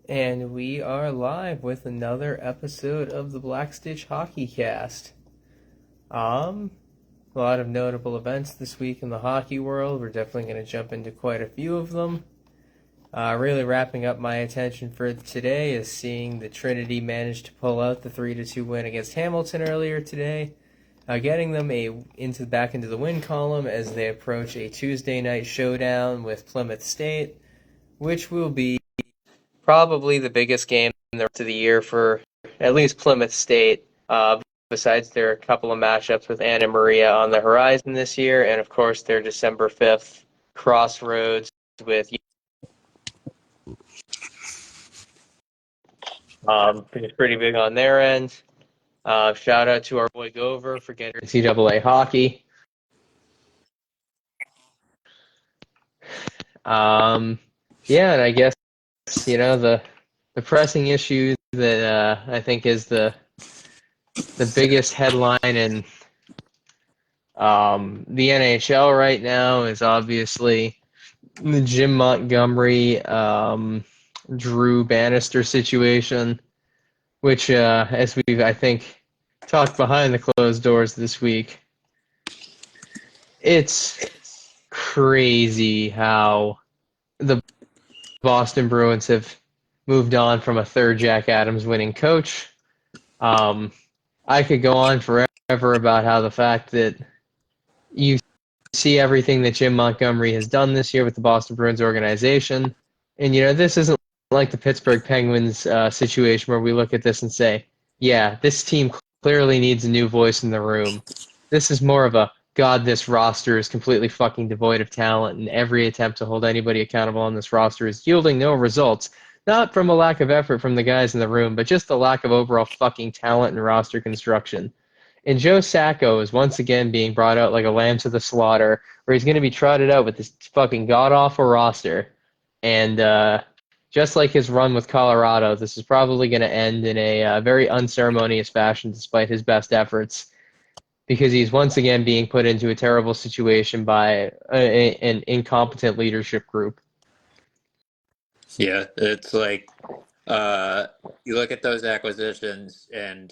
And we are live with another episode of the Black Stitch Hockey Cast. A lot of notable events this week in the hockey world. We're definitely going to jump into quite a few of them. Really wrapping up my attention for today is seeing the Trinity manage to pull out the 3-2 win against Hamilton earlier today, getting them back into the win column as they approach a Tuesday night showdown with Plymouth State, which will be probably the biggest game the rest of the year for at least Plymouth State. Besides their couple of matchups with Anna Maria on the horizon this year, and of course their December 5th crossroads with it's pretty big on their end. Shout out to our boy Gover for getting NCAA hockey. And I guess the pressing issue that I think is the biggest headline in the NHL right now is obviously the Jim Montgomery Drew Bannister situation, which as we've I think talked behind the closed doors this week, it's crazy how the Boston Bruins have moved on from a third Jack Adams winning coach. I could go on forever about how the fact that you see everything that Jim Montgomery has done this year with the Boston Bruins organization. And, this isn't like the Pittsburgh Penguins situation where we look at this and say, yeah, this team clearly needs a new voice in the room. This is more of a, God, this roster is completely fucking devoid of talent, and every attempt to hold anybody accountable on this roster is yielding no results. Not from a lack of effort from the guys in the room, but just the lack of overall fucking talent and roster construction. And Joe Sacco is once again being brought out like a lamb to the slaughter, where he's going to be trotted out with this fucking god-awful roster. And just like his run with Colorado, this is probably going to end in a very unceremonious fashion despite his best efforts, because he's once again being put into a terrible situation by an incompetent leadership group. Yeah, it's like you look at those acquisitions and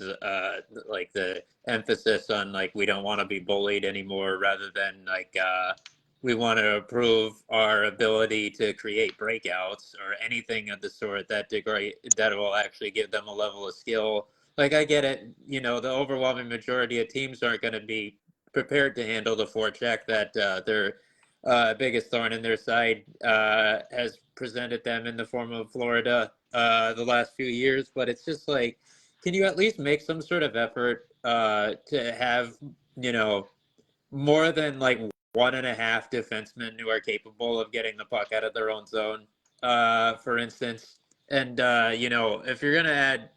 like the emphasis on like we don't want to be bullied anymore rather than like we want to improve our ability to create breakouts or anything of the sort that will actually give them a level of skill. Like I get it, the overwhelming majority of teams aren't going to be prepared to handle the forecheck that their biggest thorn in their side has presented them in the form of Florida the last few years. But it's just like, can you at least make some sort of effort to have, more than like 1.5 defensemen who are capable of getting the puck out of their own zone, for instance. And, if you're going to add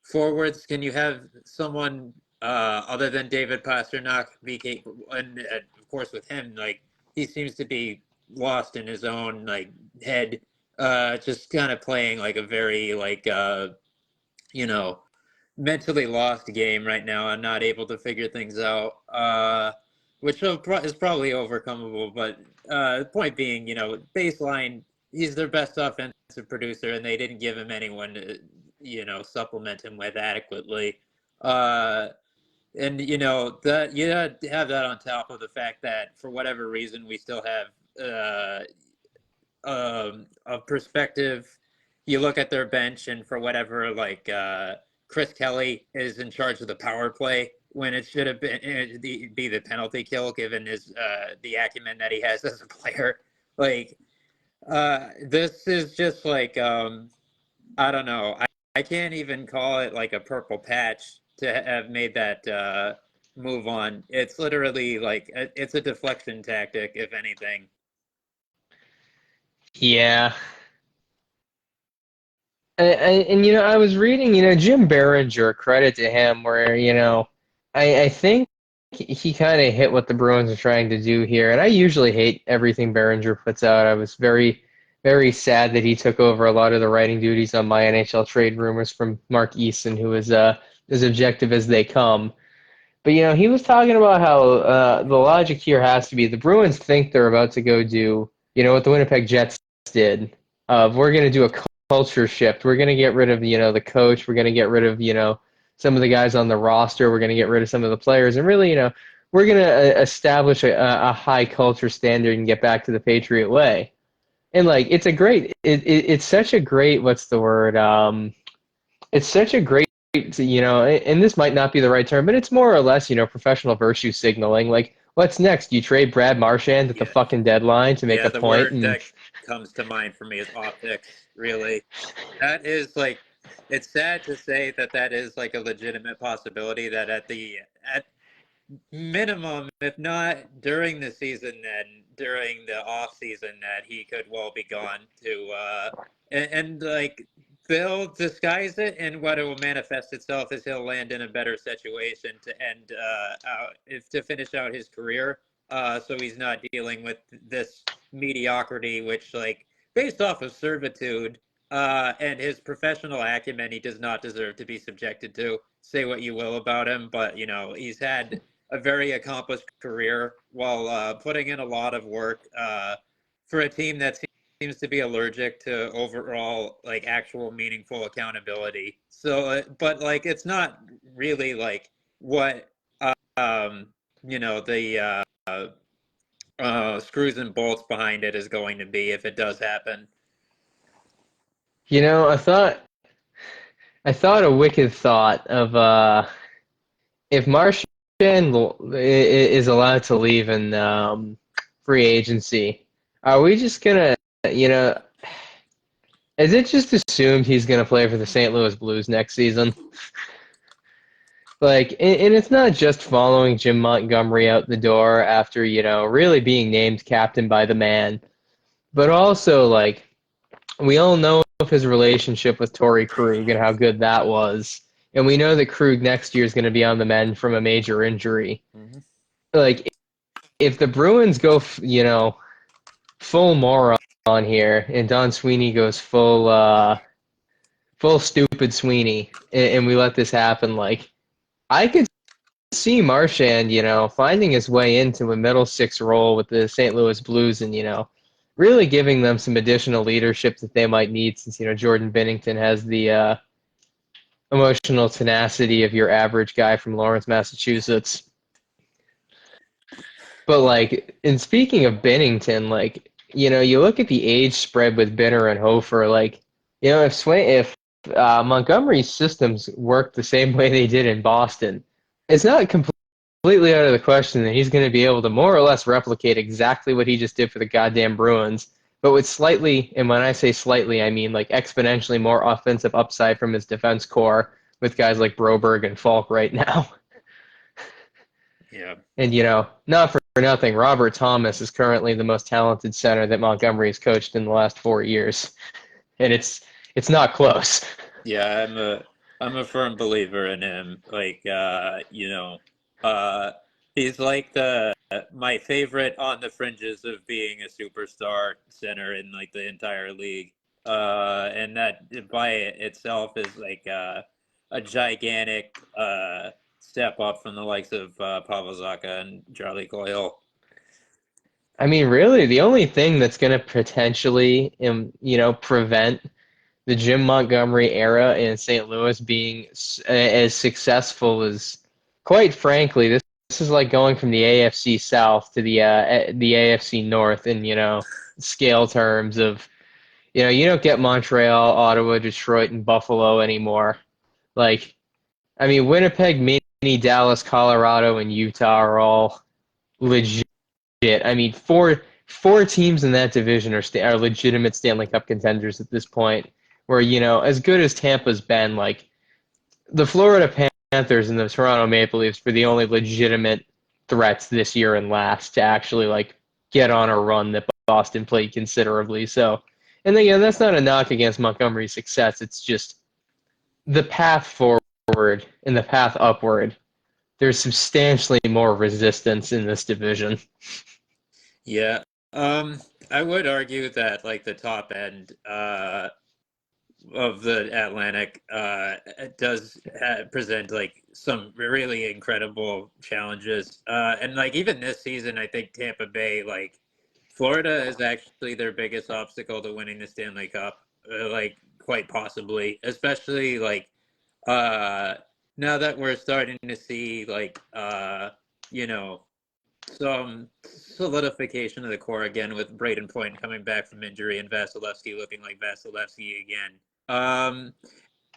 forwards, can you have someone other than David Pastrnak be capable? And of course, with him, like, he seems to be lost in his own like head, just kind of playing like a very like mentally lost game right now and not able to figure things out, which is probably overcomable. But the point being, baseline, he's their best offensive producer, and they didn't give him anyone to supplement him with adequately. And that you have that on top of the fact that for whatever reason we still have a perspective. You look at their bench, and for whatever, like Chris Kelly is in charge of the power play when it should have been be the penalty kill, given his the acumen that he has as a player. Like this is just like I don't know. I can't even call it like a purple patch to have made that move on. It's literally like it's a deflection tactic, if anything. Yeah. And I was reading, Jim Behringer, credit to him, where, I think he kind of hit what the Bruins are trying to do here. And I usually hate everything Behringer puts out. I was very, very sad that he took over a lot of the writing duties on my NHL trade rumors from Mark Easton, who is as objective as they come. But, he was talking about how the logic here has to be the Bruins think they're about to go do, what the Winnipeg Jets did. We're going to do a culture shift. We're going to get rid of, the coach. We're going to get rid of, some of the guys on the roster. We're going to get rid of some of the players. And really, we're going to establish a high culture standard and get back to the Patriot way. And, like, it's such a great, what's the word? It's such a great, and this might not be the right term, but it's more or less, professional virtue signaling. Like, what's next? You trade Brad Marchand at the Yeah. fucking deadline to make Yeah, a the point, word and that comes to mind for me is optics, really. That is like, it's sad to say that that is like a legitimate possibility that at minimum, if not during the season, then during the off season, that he could well be gone to and like they'll disguise it, and what it will manifest itself is he'll land in a better situation to end out if to finish out his career. So he's not dealing with this mediocrity, which like based off of servitude and his professional acumen, he does not deserve to be subjected to. Say what you will about him, but he's had a very accomplished career while putting in a lot of work for a team that seems to be allergic to overall like actual meaningful accountability. So, but like it's not really like what um, the screws and bolts behind it is going to be if it does happen. I thought a wicked thought of if Marchand is allowed to leave in free agency, are we just gonna, you know, is it just assumed he's gonna play for the St. Louis Blues next season? Like, and it's not just following Jim Montgomery out the door after, really being named captain by the man, but also, like, we all know of his relationship with Torrey Krug and how good that was. And we know that Krug next year is going to be on the mend from a major injury. Mm-hmm. Like, if the Bruins go, full moron here, and Don Sweeney goes full stupid Sweeney, and we let this happen, like, I could see Marchand, finding his way into a middle six role with the St. Louis Blues and, really giving them some additional leadership that they might need since, Jordan Binnington has the emotional tenacity of your average guy from Lawrence, Massachusetts. But, like, in speaking of Binnington, like, you look at the age spread with Binner and Hofer, like, if Montgomery's systems work the same way they did in Boston, it's not completely out of the question that he's going to be able to more or less replicate exactly what he just did for the goddamn Bruins, but with slightly, and when I say slightly, I mean like exponentially more offensive upside from his defense core with guys like Broberg and Falk right now. Yeah. And, not for nothing, Robert Thomas is currently the most talented center that Montgomery has coached in the last 4 years. And it's not close. Yeah, I'm a firm believer in him. Like uh he's like the my favorite on the fringes of being a superstar center in like the entire league. And that by itself is like a gigantic step up from the likes of Pavel Zacha and Charlie Coyle. I mean, really, the only thing that's going to potentially, prevent the Jim Montgomery era in St. Louis being as successful as, quite frankly, this is like going from the AFC South to the AFC North in, scale terms of, you don't get Montreal, Ottawa, Detroit, and Buffalo anymore. Like, I mean, Winnipeg, Mini, Dallas, Colorado, and Utah are all legit. I mean, four teams in that division are legitimate Stanley Cup contenders at this point. Where, as good as Tampa's been, like, the Florida Panthers and the Toronto Maple Leafs were the only legitimate threats this year and last to actually, like, get on a run that Boston played considerably. So, and again, that's not a knock against Montgomery's success. It's just the path forward and the path upward. There's substantially more resistance in this division. Yeah. I would argue that like the top end of the Atlantic does present like some really incredible challenges. And like even this season, I think Tampa Bay, like Florida is actually their biggest obstacle to winning the Stanley Cup. Like quite possibly, especially like uh, now that we're starting to see like you know, some solidification of the core again with Braden Point coming back from injury and Vasilevsky looking like Vasilevsky again.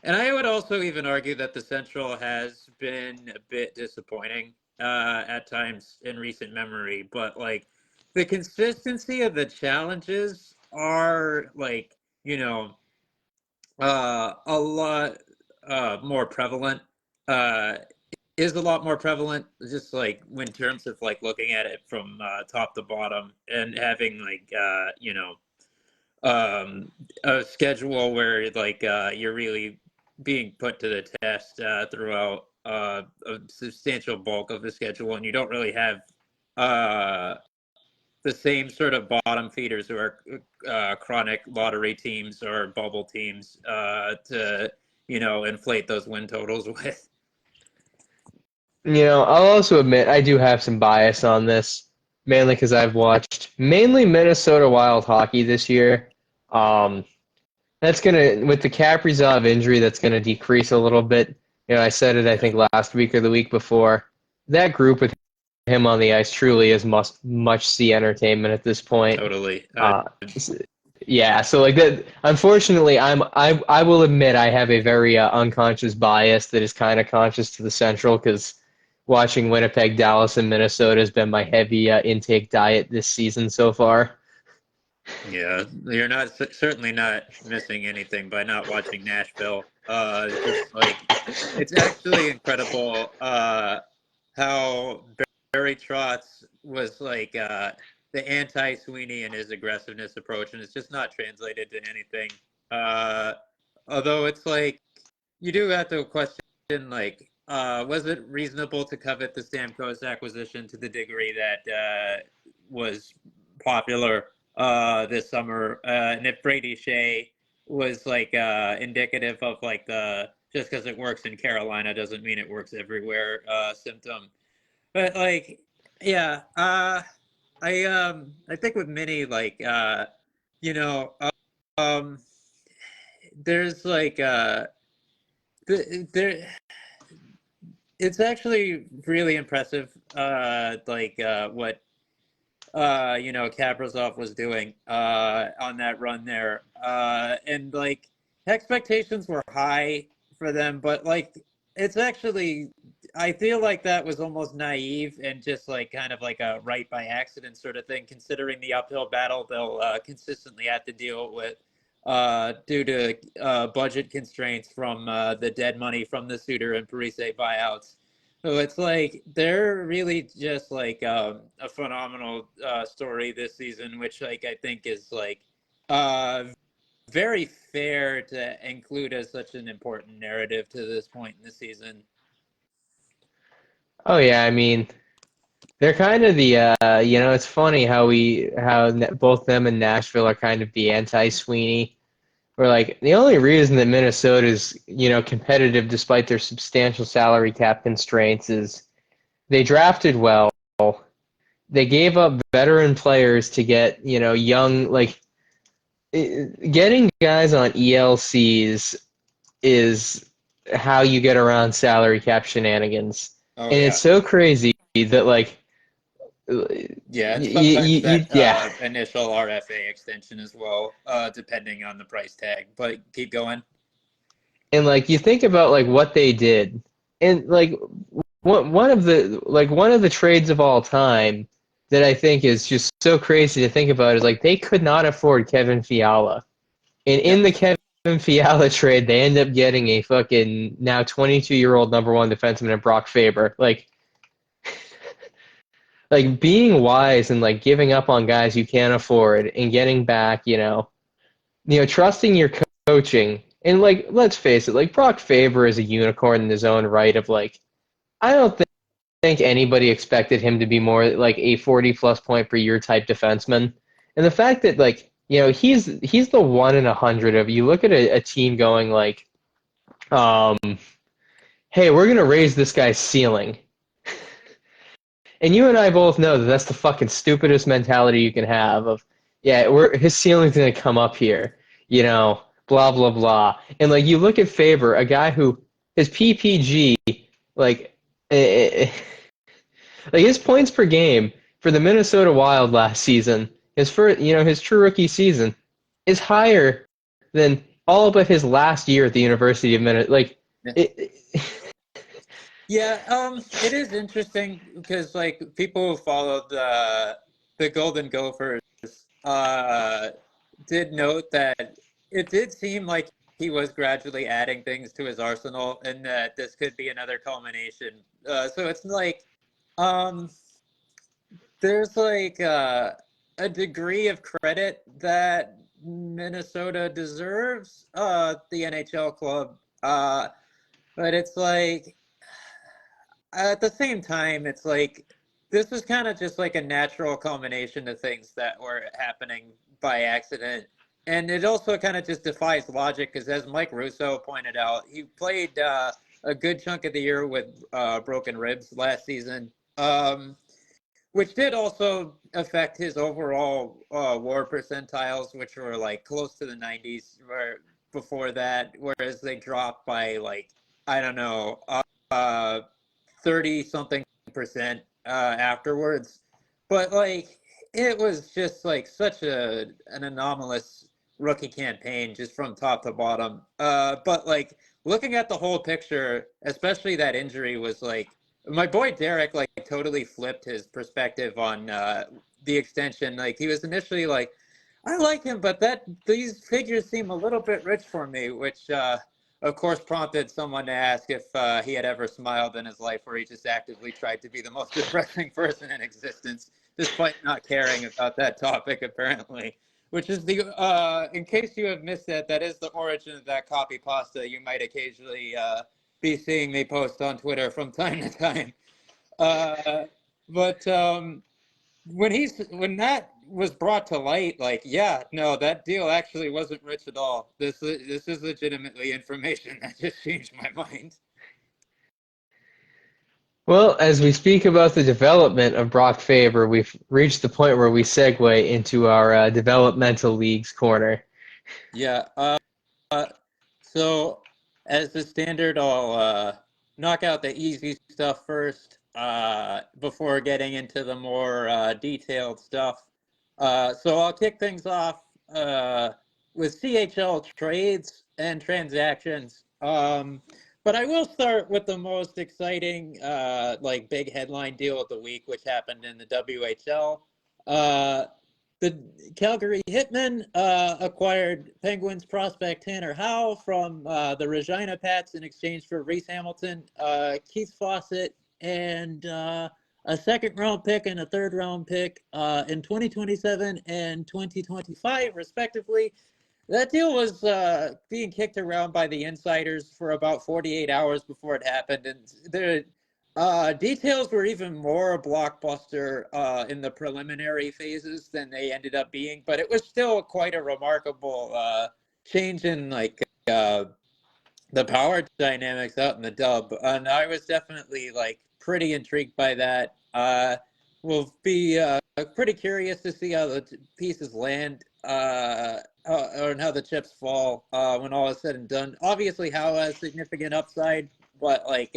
And I would also even argue that the Central has been a bit disappointing at times in recent memory, but like the consistency of the challenges are like, you know, a lot more prevalent. Uh, is a lot more prevalent, just like in terms of like looking at it from top to bottom and having like um, a schedule where like you're really being put to the test throughout a substantial bulk of the schedule, and you don't really have uh, the same sort of bottom feeders who are chronic lottery teams or bubble teams to inflate those win totals with. I'll also admit I do have some bias on this, mainly because I've watched mainly Minnesota Wild hockey this year. Um, that's gonna with the Kaprizov injury, that's gonna decrease a little bit. I said it I think last week or the week before. That group with him on the ice truly is much see entertainment at this point. Totally. Yeah, so like that. Unfortunately, I will admit I have a very unconscious bias that is kind of conscious to the Central because watching Winnipeg, Dallas, and Minnesota has been my heavy intake diet this season so far. Yeah, you're not certainly not missing anything by not watching Nashville. Just like it's actually incredible how Barry Trotz was like the anti-Sweeney in his aggressiveness approach, and it's just not translated to anything. Uh, Although it's like you do have to question like was it reasonable to covet the Stamkos acquisition to the degree that was popular this summer? And if Brady Shea was like indicative of like the just because it works in Carolina doesn't mean it works everywhere symptom. But like, yeah, I think with Minnie like you know um there's like there it's actually really impressive like what Kaprizov was doing on that run there. And like expectations were high for them, but like it's actually I feel like that was almost naive and just like kind of like a right by accident sort of thing, considering the uphill battle they'll consistently have to deal with due to budget constraints from the dead money from the Suter and Parise buyouts. So it's like they're really just like a phenomenal story this season, which like I think is like uh, very fair to include as such an important narrative to this point in the season. Oh yeah, I mean they're kind of the it's funny how both them and Nashville are kind of the anti-Sweeney. Where like the only reason that Minnesota is competitive despite their substantial salary cap constraints is they drafted well. They gave up veteran players to get young like getting guys on ELCs is how you get around salary cap shenanigans, Oh and yeah, it's so crazy that like yeah, and sometimes yeah. that initial RFA extension as well, depending on the price tag. But keep going. And like you think about like what they did, and like one of the trades of all time that I think is just so crazy to think about is like they could not afford Kevin Fiala, and in Yep. the Kevin Fiala trade, they end up getting a fucking now 22-year-old number one defenseman in Brock Faber. Like being wise and like giving up on guys you can't afford and getting back, trusting your coaching. And like, let's face it, like Brock Faber is a unicorn in his own right. Of like, I don't think anybody expected him to be more like a 40+ point per year type defenseman. And the fact that like, he's the 1 in 100 of you look at a team going like, um, hey, we're gonna raise this guy's ceiling. And you and I both know that that's the fucking stupidest mentality you can have of, yeah, his ceiling's gonna come up here, you know. blah blah blah. And like you look at Faber, a guy who his PPG like eh, like his points per game for the Minnesota Wild last season, his first, his true rookie season, is higher than all but his last year at the University of Minnesota. Like it, Yeah, it is interesting because like people who followed the Golden Gophers uh did note that it did seem like he was gradually adding things to his arsenal and that this could be another culmination. So it's like um there's like a degree of credit that Minnesota deserves, the NHL club. But it's like at the same time, it's like this was kind of just like a natural culmination of things that were happening by accident. And it also kind of just defies logic because, as Mike Russo pointed out, he played a good chunk of the year with broken ribs last season, which did also affect his overall WAR percentiles, which were like close to the 90s where, before that, whereas they dropped by like, I don't know, 30 something percent afterwards. But like it was just like such an anomalous rookie campaign just from top to bottom. But like looking at the whole picture, especially that injury was like my boy Derek like totally flipped his perspective on the extension. Like he was initially like, I like him, but that these figures seem a little bit rich for me, which of course prompted someone to ask if he had ever smiled in his life where he just actively tried to be the most depressing person in existence, despite not caring about that topic, apparently. Which is the, in case you have missed that, that is the origin of that copy pasta you might occasionally be seeing me post on Twitter from time to time. Uh, but when that was brought to light, like, yeah, no, that deal actually wasn't rich at all. This is legitimately information that just changed my mind. well, as we speak about the development of Brock Faber, we've reached the point where we segue into our developmental leagues corner. Yeah. So as the standard, I'll knock out the easy stuff first before getting into the more detailed stuff. So I'll kick things off with CHL trades and transactions. But I will start with the most exciting, like big headline deal of the week, which happened in the WHL. Uh, the Calgary Hitmen acquired Penguins prospect Tanner Howe from the Regina Pats in exchange for Reese Hamilton, Keith Fawcett, and a second round pick and a third round pick in 2027 and 2025, respectively. That deal was being kicked around by the insiders for about 48 hours before it happened, and the details were even more blockbuster in the preliminary phases than they ended up being, but it was still quite a remarkable change in like the power dynamics out in the dub, and I was definitely like pretty intrigued by that. We'll be pretty curious to see how the pieces land and how the chips fall when all is said and done. Obviously, Howe has significant upside, but like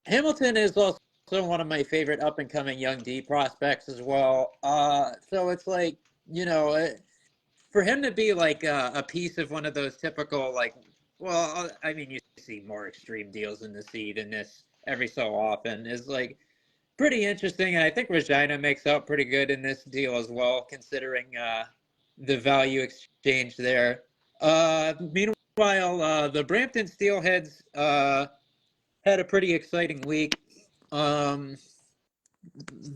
Hamilton is also one of my favorite up and coming young D prospects as well. So it's like, you know, for him to be like a piece of one of those typical, like, well, I mean, you see more extreme deals in the seed in this every so often, is like pretty interesting. And I think Regina makes out pretty good in this deal as well, considering the value exchange there. Meanwhile, the Brampton Steelheads had a pretty exciting week. Um,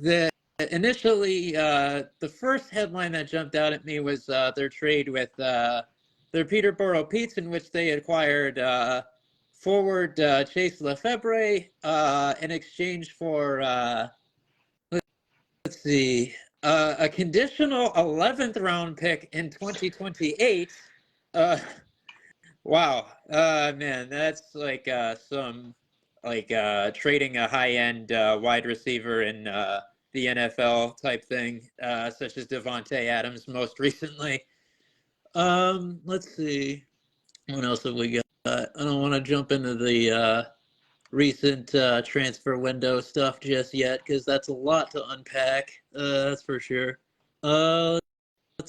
the initially the first headline that jumped out at me was their trade with their Peterborough Petes, in which they acquired forward Chase Lefebvre in exchange for let's see, a conditional 11th round pick in 2028. Uh, Wow. Man, that's like some like trading a high-end wide receiver in the NFL type thing, such as Devontae Adams most recently. Let's see. What else have we got? I don't want to jump into the recent transfer window stuff just yet because that's a lot to unpack. That's for sure. Let's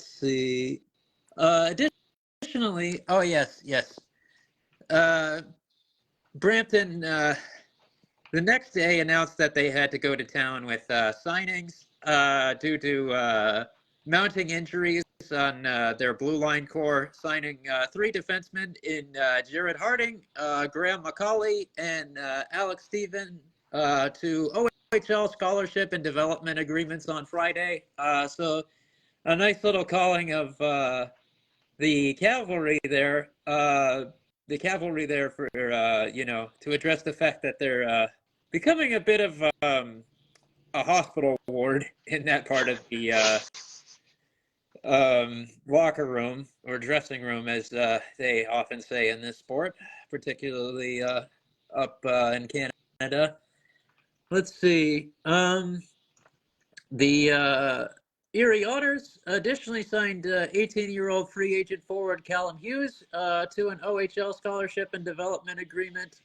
see. Additionally, oh yes. Uh, Brampton the next day announced that they had to go to town with signings due to mounting injuries on their blue line core, signing three defensemen in Jared Harding, Graham McCauley, and Alex Stephen to OHL scholarship and development agreements on Friday. So a nice little calling of the cavalry there. The cavalry there for to address the fact that they're becoming a bit of a hospital ward in that part of the locker room or dressing room, as they often say in this sport, particularly up in Canada. Let's see. The Erie Otters additionally signed 18-year-old free agent forward Callum Hughes to an OHL scholarship and development agreement.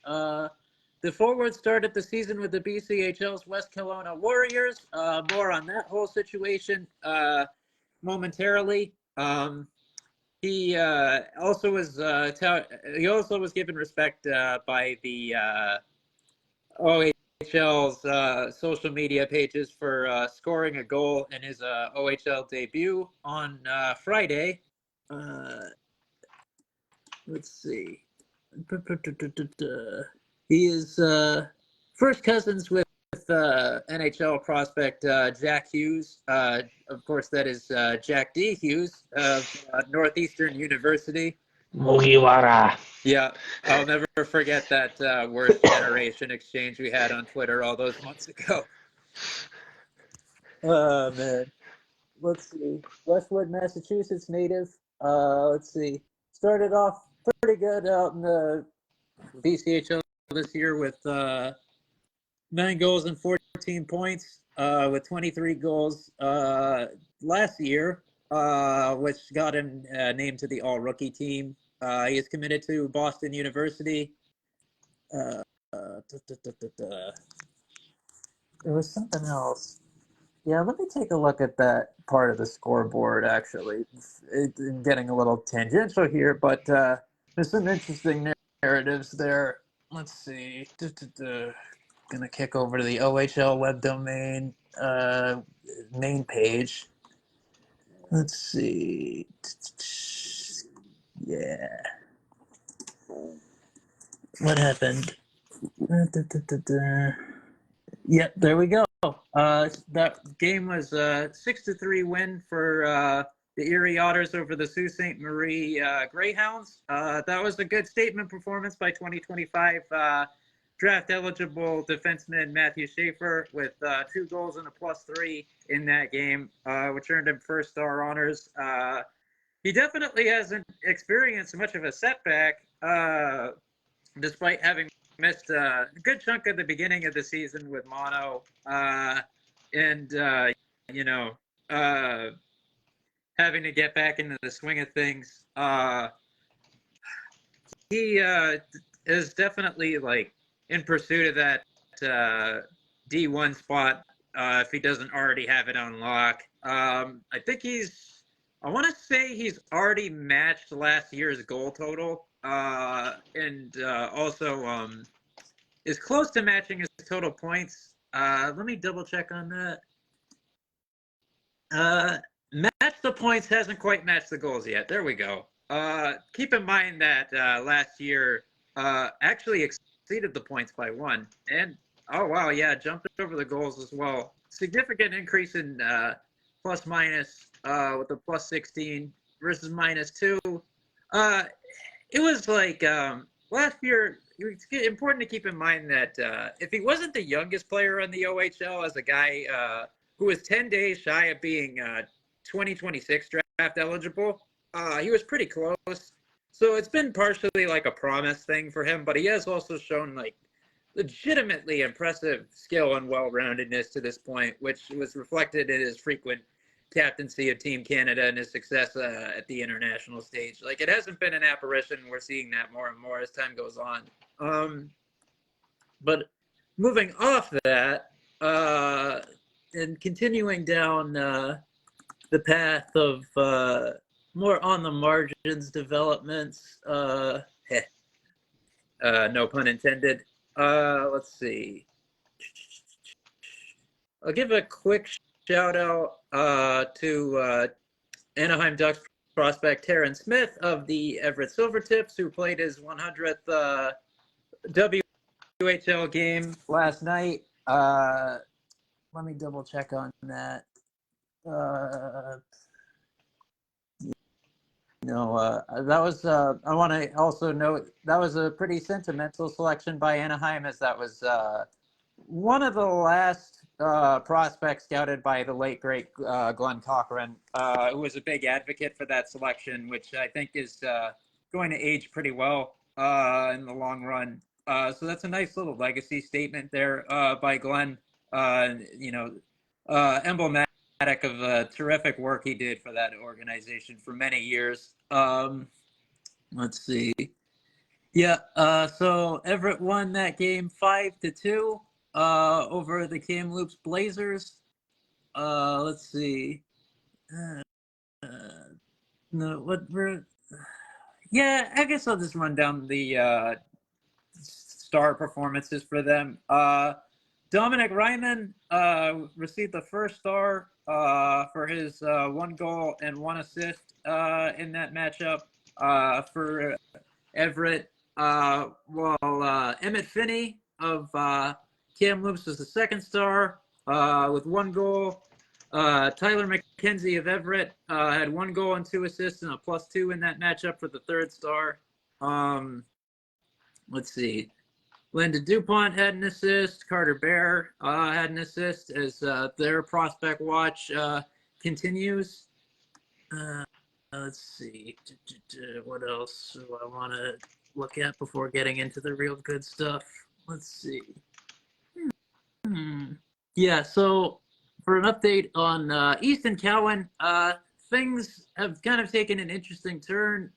The forward started the season with the BCHL's West Kelowna Warriors. More on that whole situation momentarily. He also was given respect by the OHL's social media pages for scoring a goal in his OHL debut on Friday. Let's see. He is first cousins with NHL prospect Jack Hughes. Of course, that is Jack D. Hughes of Northeastern University. Mugiwara. Yeah, I'll never forget that worst generation exchange we had on Twitter all those months ago. Oh, man. Let's see. Westwood, Massachusetts native. Let's see. Started off pretty good out in the BCHL this year with 9 goals and 14 points with 23 goals last year, which got him named to the all-rookie team. He is committed to Boston University. There was something else. Yeah, let me take a look at that part of the scoreboard, actually. It's getting a little tangential here, but there's some interesting narratives there. Let's see. Gonna kick over to the OHL web domain main page. Let's see. Yeah. What happened? Yep, there we go. That game was a 6-3 win for the Erie Otters over the Sault Ste. Marie Greyhounds. That was a good statement performance by 2025 draft eligible defenseman Matthew Schaefer with 2 goals and a +3 in that game, which earned him first star honors. He definitely hasn't experienced much of a setback, despite having missed a good chunk of the beginning of the season with mono, and having to get back into the swing of things. He is definitely in pursuit of that D1 spot if he doesn't already have it on lock. I want to say he's already matched last year's goal total. And also is close to matching his total points. Let me double check on that. Match the points hasn't quite matched the goals yet. There we go. Keep in mind that last year actually exceeded the points by 1. And, oh, wow, yeah, jumped over the goals as well. Significant increase in plus-minus with a +16 versus -2. It was last year. It's important to keep in mind that if he wasn't the youngest player on the OHL, as a guy who was 10 days shy of being 2026 draft eligible, he was pretty close. So it's been partially a promise thing for him, but he has also shown legitimately impressive skill and well-roundedness to this point, which was reflected in his frequent captaincy of Team Canada and his success at the international stage. Like, it hasn't been an apparition. We're seeing that more and more as time goes on. But moving off that and continuing down the path of more on the margins developments, no pun intended. Let's see. I'll give a quick shout out to Anaheim Ducks prospect Terrence Smith of the Everett Silvertips, who played his 100th WHL game last night. Let me double check on that. That was, I want to also note, that was a pretty sentimental selection by Anaheim, as that was one of the last prospects scouted by the late, great Glenn Cochran, who was a big advocate for that selection, which I think is going to age pretty well in the long run. So that's a nice little legacy statement there by Glenn, emblematic of the terrific work he did for that organization for many years. Let's see. Yeah, so Everett won that game 5-2 over the Kamloops Blazers. Let's see. Yeah, I guess I'll just run down the star performances for them. Dominic Ryman received the first star for his 1 goal and 1 assist in that matchup for Everett, while Emmett Finney of Kamloops was the second star with 1 goal. Tyler McKenzie of Everett had 1 goal and 2 assists and a +2 in that matchup for the third star. Let's see. Linda DuPont had an assist. Carter Bear had an assist as their prospect watch continues. Let's see. What else do I want to look at before getting into the real good stuff? Let's see. Yeah, so for an update on Easton Cowan, things have kind of taken an interesting turn.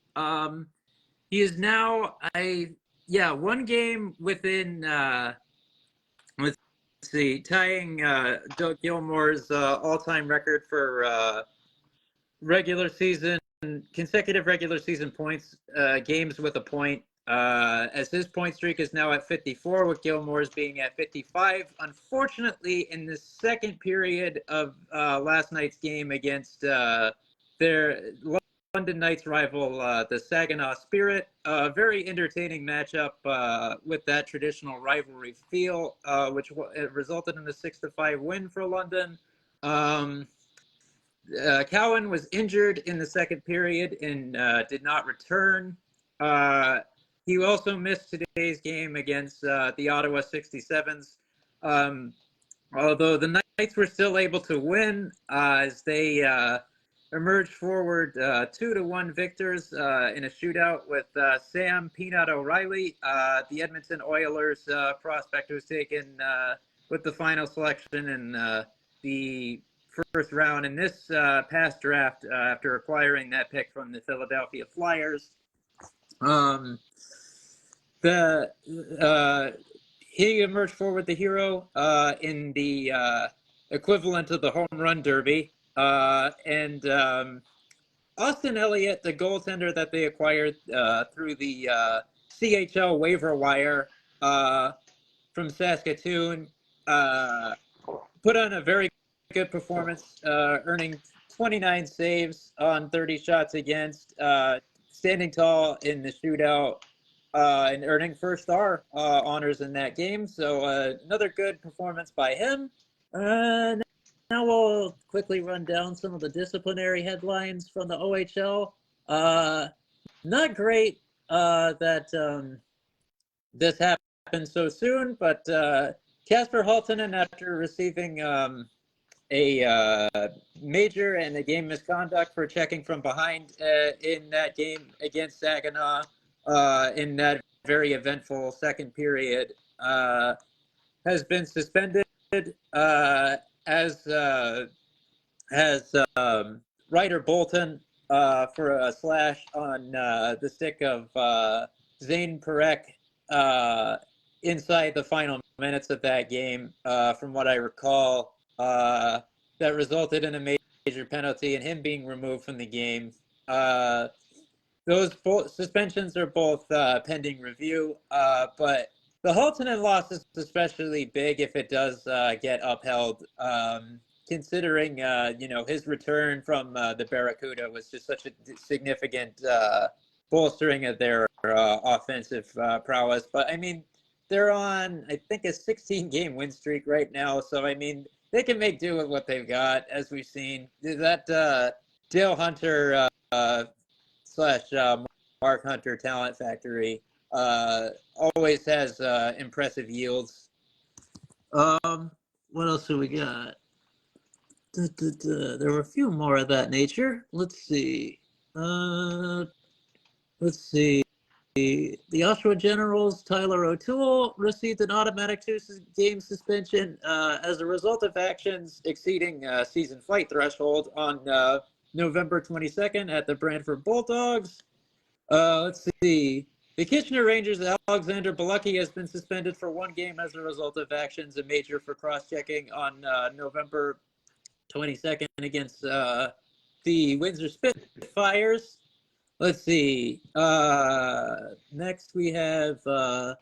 He is now 1 game within, let's see, tying Doug Gilmore's all-time record for consecutive regular season points, games with a point, as his point streak is now at 54, with Gilmore's being at 55. Unfortunately, in the second period of last night's game against their London Knights rival, the Saginaw Spirit, a very entertaining matchup with that traditional rivalry feel, which resulted in a 6-5 win for London. Cowan was injured in the second period and did not return. He also missed today's game against the Ottawa 67s, although the Knights were still able to win as they emerged forward 2-1 victors in a shootout with Sam Peanut O'Reilly, the Edmonton Oilers prospect who was taken with the final selection in the first round in this past draft after acquiring that pick from the Philadelphia Flyers. He emerged forward the hero in the equivalent of the home run derby. And Austin Elliott, the goaltender that they acquired through the CHL waiver wire from Saskatoon, put on a very good performance, earning 29 saves on 30 shots against, standing tall in the shootout, and earning first star honors in that game. So another good performance by him. Now we'll quickly run down some of the disciplinary headlines from the OHL. Not great that this happened so soon, but Casper Haltonen, after receiving a major and a game misconduct for checking from behind in that game against Saginaw in that very eventful second period, has been suspended, as has Ryder Bolton for a slash on the stick of Zane Perek inside the final minutes of that game, from what I recall, that resulted in a major penalty and him being removed from the game. Those suspensions are both pending review, but the Haltonen loss is especially big if it does get upheld, considering his return from the Barracuda was just such a significant bolstering of their offensive prowess. But I mean, they're on, I think, a 16-game win streak right now, so I mean, they can make do with what they've got, as we've seen. That Dale Hunter slash Mark Hunter Talent Factory always has impressive yields. What else do we got? There were a few more of that nature. Let's see. The Oshawa Generals, Tyler O'Toole, received an automatic 2-game suspension as a result of actions exceeding season fight threshold on November 22nd at the Brantford Bulldogs. Let's see. The Kitchener Rangers' Alexander Bilecki has been suspended for 1 game as a result of actions a major for cross-checking on November 22nd against the Windsor Spitfires. Let's see. Next we have the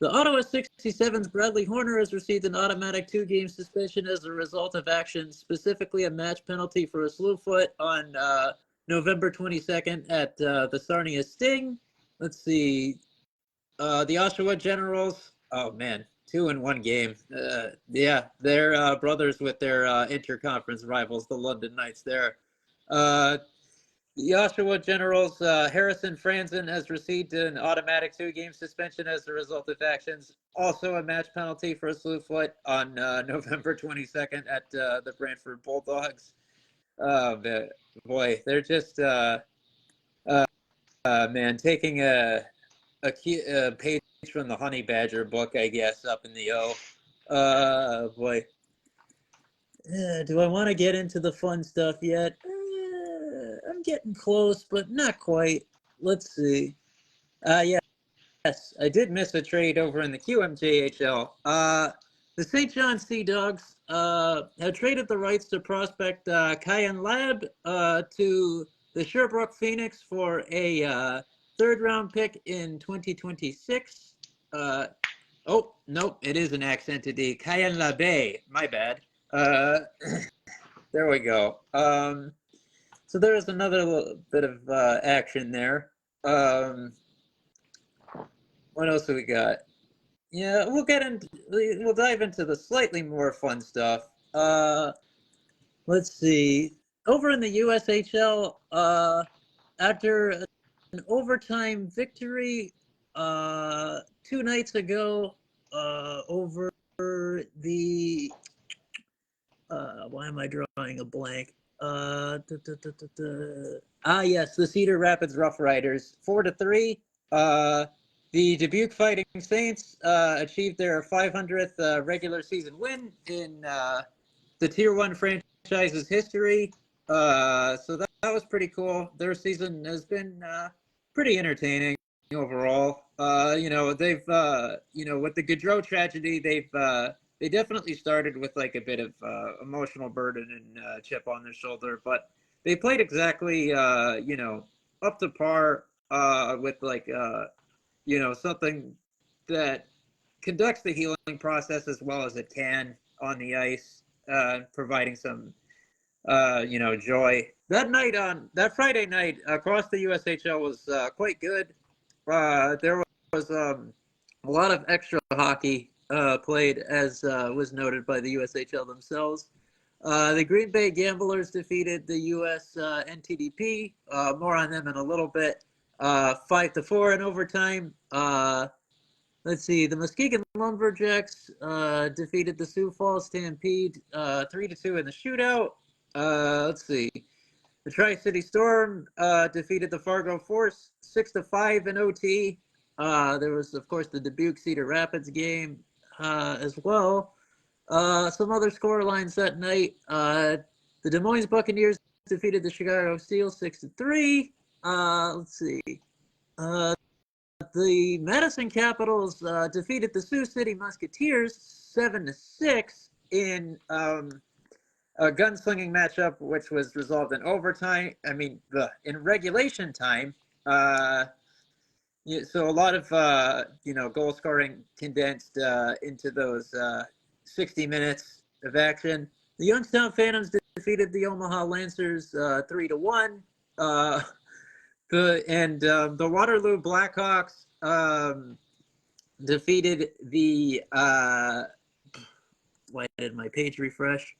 Ottawa 67's Bradley Horner has received an automatic 2-game suspension as a result of actions, specifically a match penalty for a slew foot on November 22nd at the Sarnia Sting. Let's see. The Oshawa Generals. Oh, man. 2 in 1 game. Yeah, they're brothers with their interconference rivals, the London Knights there. The Oshawa Generals, Harrison Franzen has received an automatic 2-game suspension as a result of actions. Also a match penalty for a slew foot on November 22nd at the Brantford Bulldogs. Oh, boy, they're just, man, taking a page from the Honey Badger book, I guess, up in the O. Boy. Do I want to get into the fun stuff yet? I'm getting close, but not quite. Let's see. Yes, I did miss a trade over in the QMJHL. The St. John Sea Dogs have traded the rights to prospect Kyan Lab to the Sherbrooke Phoenix for a 3rd-round pick in 2026. Oh, nope, it is an accented D. Kyan Labe, my bad. There we go. So there is another little bit of action there. What else do we got? Yeah, we'll dive into the slightly more fun stuff. Let's see. Over in the USHL, after an overtime victory 2 nights ago over the why am I drawing a blank? Yes, the Cedar Rapids Rough Riders, 4-3. The Dubuque Fighting Saints achieved their 500th regular season win in the Tier 1 franchise's history. So that was pretty cool. Their season has been pretty entertaining overall. They've with the Gaudreau tragedy, they definitely started with like a bit of emotional burden and chip on their shoulder, but they played exactly up to par with like something that conducts the healing process as well as it can on the ice, providing some joy. That Friday night across the USHL was quite good. There was a lot of extra hockey played, as was noted by the USHL themselves. The Green Bay Gamblers defeated the US NTDP. More on them in a little bit. 5-4 in overtime. Let's see. The Muskegon Lumberjacks defeated the Sioux Falls Stampede 3-2 in the shootout. Let's see. The Tri-City Storm defeated the Fargo Force 6-5 in OT. There was, of course, the Dubuque Cedar Rapids game as well. Some other score lines that night. The The Des Moines Buccaneers defeated the Chicago Steel 6-3. Let's see. The Madison Capitals defeated the Sioux City Musketeers 7-6 in a gunslinging matchup, which was resolved in overtime. I mean, in regulation time. So a lot of goal scoring condensed into those 60 minutes of action. The Youngstown Phantoms defeated the Omaha Lancers 3-1. The Waterloo Blackhawks defeated the why did my page refresh?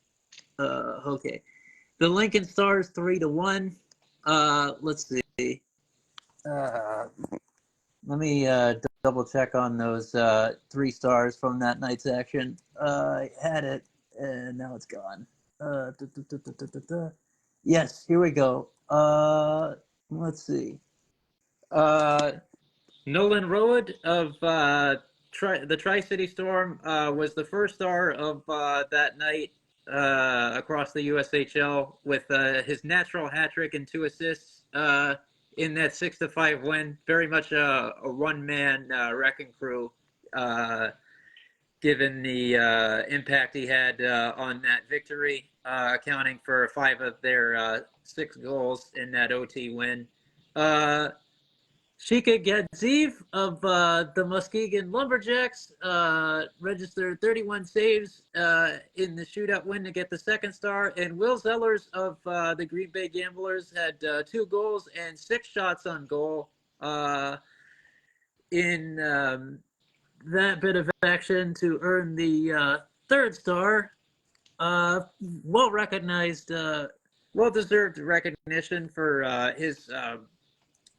Okay. The Lincoln Stars 3-1. Let's see. Let me double check on those 3 stars from that night's action. I had it, and now it's gone. Yes, here we go. Let's see. Nolan Rowan of the Tri-City Storm was the first star of that night across the USHL with his natural hat trick and 2 assists in that 6-5 win. Very much a one-man wrecking crew, given the impact he had on that victory, accounting for 5 of their 6 goals in that OT win. Shika Gadziv of the Muskegon Lumberjacks registered 31 saves in the shootout win to get the 2nd star. And Will Zellers of the Green Bay Gamblers had 2 goals and 6 shots on goal in that bit of action to earn the 3rd star. Well-recognized, well-deserved recognition for his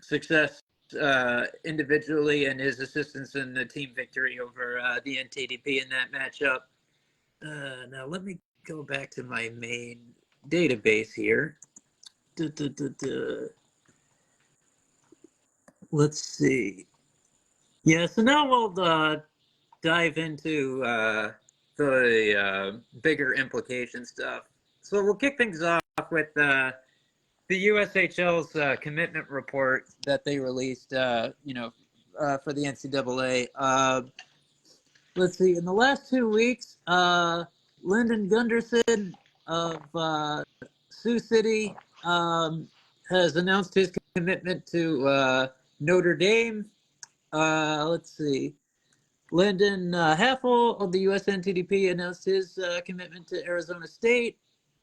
success individually and his assistance in the team victory over the NTDP in that matchup. Now let me go back to my main database here. Let's see. Yeah, so now we'll dive into the bigger implication stuff. So we'll kick things off with the USHL's commitment report that they released, for the NCAA. Let's see. In the last 2 weeks, Lyndon Gunderson of Sioux City has announced his commitment to Notre Dame. Let's see. Lyndon Haffel of the USNTDP announced his commitment to Arizona State.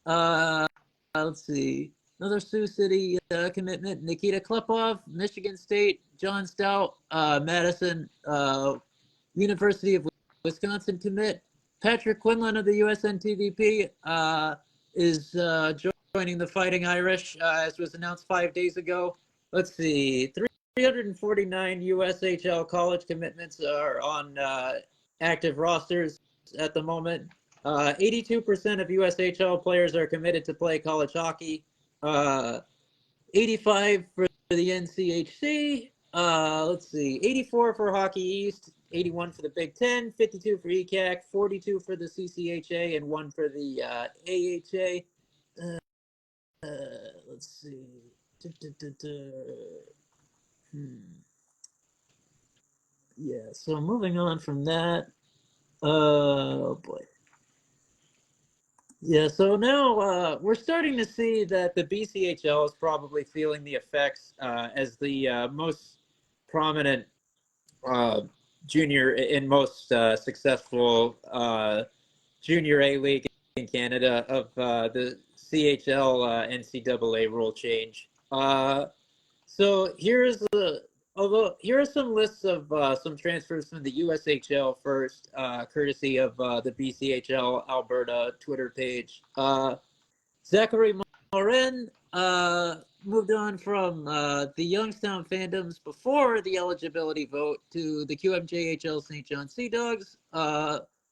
Let's see. Another Sioux City commitment, Nikita Klepov, Michigan State, John Stout, Madison, University of Wisconsin commit. Patrick Quinlan of the USNTDP is joining the Fighting Irish, as was announced 5 days ago. Let's see, 349 USHL college commitments are on active rosters at the moment. 82% of USHL players are committed to play college hockey. 85 for the NCHC. Let's see, 84 for Hockey East, 81 for the Big Ten, 52 for ECAC, 42 for the CCHA, and 1 for the AHA. Let's see. Yeah, so moving on from that. Oh boy. Yeah, so now we're starting to see that the BCHL is probably feeling the effects as the most prominent junior and most successful junior A league in Canada of the CHL NCAA rule change. So here are some lists of some transfers from the USHL first, courtesy of the BCHL Alberta Twitter page. Zachary Morin moved on from the Youngstown Phantoms before the eligibility vote to the QMJHL St. John Sea Dogs.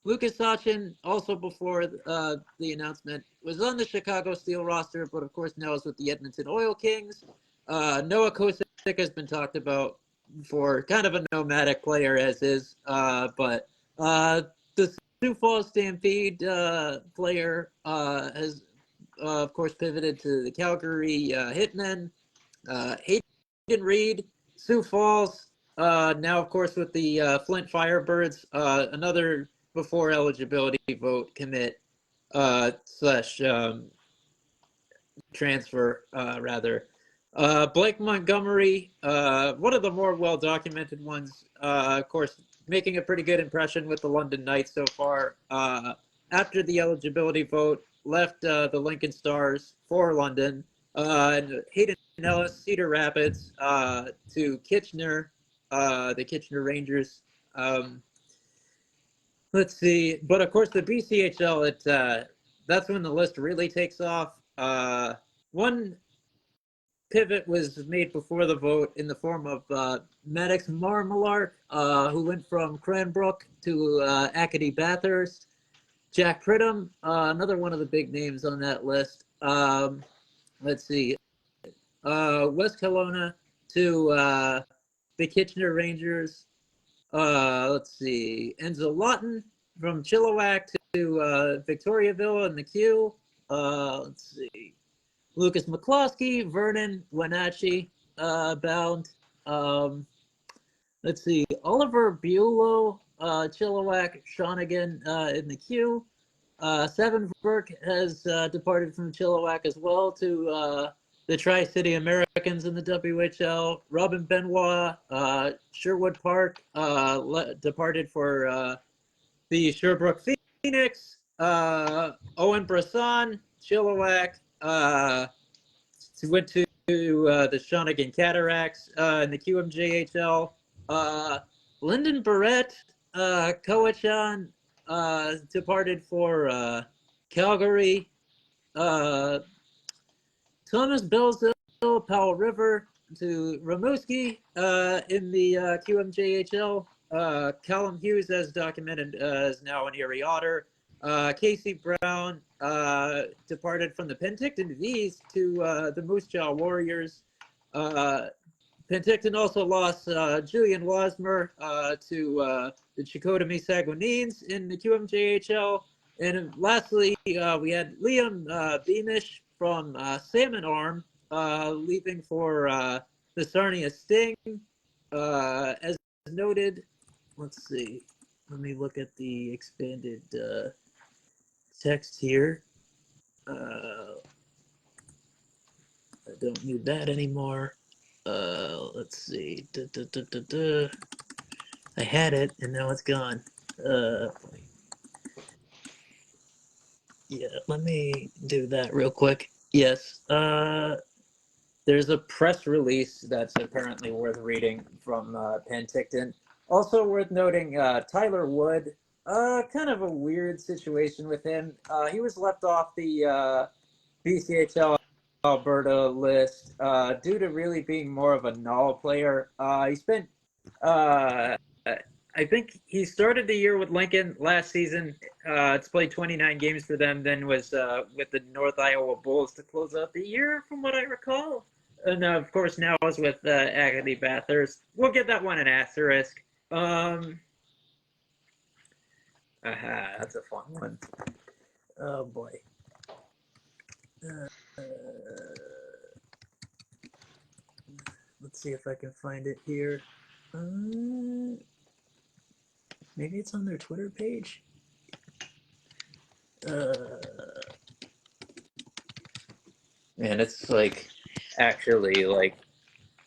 Lucas Sachin, also before the announcement, was on the Chicago Steel roster, but of course now is with the Edmonton Oil Kings. Noah Kosick has been talked about for kind of a nomadic player as is, but the Sioux Falls Stampede player has of course, pivoted to the Calgary Hitmen. Hayden Reed, Sioux Falls, now, of course, with the Flint Firebirds, another before eligibility vote commit slash transfer, rather. Blake Montgomery, one of the more well-documented ones, of course, making a pretty good impression with the London Knights so far. After the eligibility vote, left the Lincoln Stars for London. And Hayden Ellis, Cedar Rapids, to Kitchener, the Kitchener Rangers. Let's see. But, of course, the BCHL, that's when the list really takes off. One pivot was made before the vote in the form of Maddox Marmalark, who went from Cranbrook to Acadie Bathurst. Jack Pridham, another one of the big names on that list. Let's see. West Kelowna to the Kitchener Rangers. Let's see. Enzo Lawton from Chilliwack to Victoriaville and the Q. Let's see. Lucas McCloskey, Vernon, Wenatchee, bound. Let's see. Oliver Bulow, Chilliwack, Shawnigan in the queue. Sevenberg has departed from Chilliwack as well to the Tri-City Americans in the WHL. Robin Benoit, Sherwood Park, departed for the Sherbrooke Phoenix. Owen Brisson, Chilliwack, went to the Shawnigan Cataracts in the QMJHL. Lyndon Barrett, Coachan, departed for Calgary. Thomas Belzil, Powell River to Rimouski in the QMJHL. Callum Hughes, as documented, is now an Erie Otter. Casey Brown departed from the Penticton V's to the Moose Jaw Warriors. Penticton also lost Julian Wasmer to the Chicoutimi Saguenines in the QMJHL. And lastly, we had Liam Beamish from Salmon Arm leaving for the Sarnia Sting. As noted, let's see. Let me look at the expanded text here. I don't need that anymore. Let's see. I had it and now it's gone. Yeah, let me do that real quick. Yes. There's a press release that's apparently worth reading from Penticton. Also worth noting, Tyler Wood. Kind of a weird situation with him. He was left off the BCHL Alberta list due to really being more of a null player. He spent, I think he started the year with Lincoln last season. It's played 29 games for them, then was with the North Iowa Bulls to close out the year, from what I recall. And of course, now is with Acadie Bathurst. We'll get that one an asterisk. That's a fun one. Oh boy. Let's see if I can find it here. Maybe it's on their Twitter page. Man, it's like actually like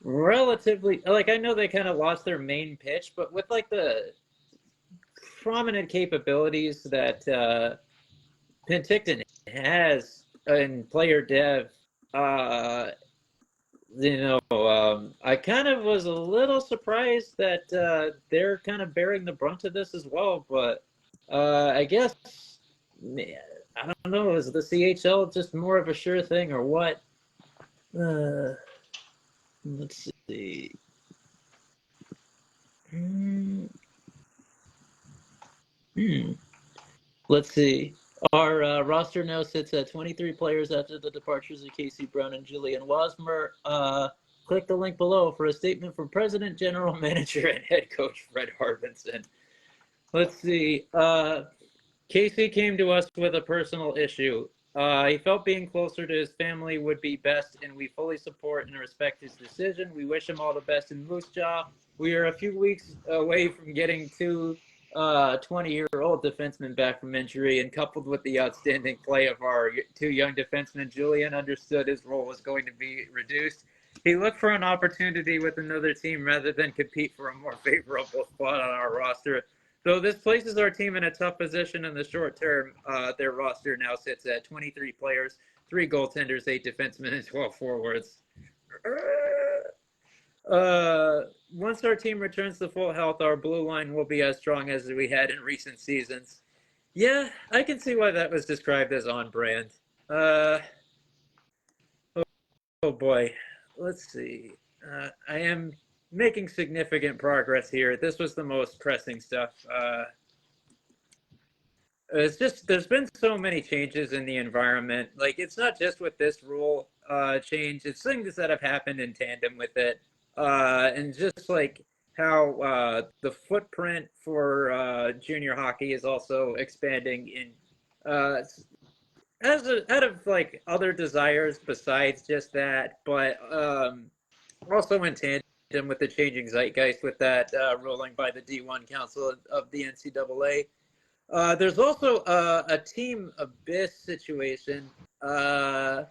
relatively like I know they kind of lost their main pitch, but with like the prominent capabilities that Penticton has in player dev, I kind of was a little surprised that they're kind of bearing the brunt of this as well. But I guess, I don't know, is the CHL just more of a sure thing or what? Let's see. Let's see. Our roster now sits at 23 players after the departures of Casey Brown and Julian Wasmer. Click the link below for a statement from President, General Manager, and Head Coach Fred Harbinson. Let's see. Casey came to us with a personal issue. He felt being closer to his family would be best, and we fully support and respect his decision. We wish him all the best in Moose Jaw. We are a few weeks away from getting two 20-year-old defensemen back from injury, and coupled with the outstanding play of our two young defensemen, Julian understood his role was going to be reduced. He looked for an opportunity with another team rather than compete for a more favorable spot on our roster. Though this places our team in a tough position in the short term, their roster now sits at 23 players, 3 goaltenders, 8 defensemen, and 12 forwards. Once our team returns to full health, our blue line will be as strong as we had in recent seasons. Yeah, I can see why that was described as on brand. Oh boy, let's see. I am making significant progress here. This was the most pressing stuff. It's just there's been so many changes in the environment. Like it's not just with this rule change; it's things that have happened in tandem with it, and just like how the footprint for junior hockey is also expanding in out of like other desires besides just that, but also in tandem with the changing zeitgeist with that ruling by the D1 Council of the NCAA. There's also a team abyss situation. Labe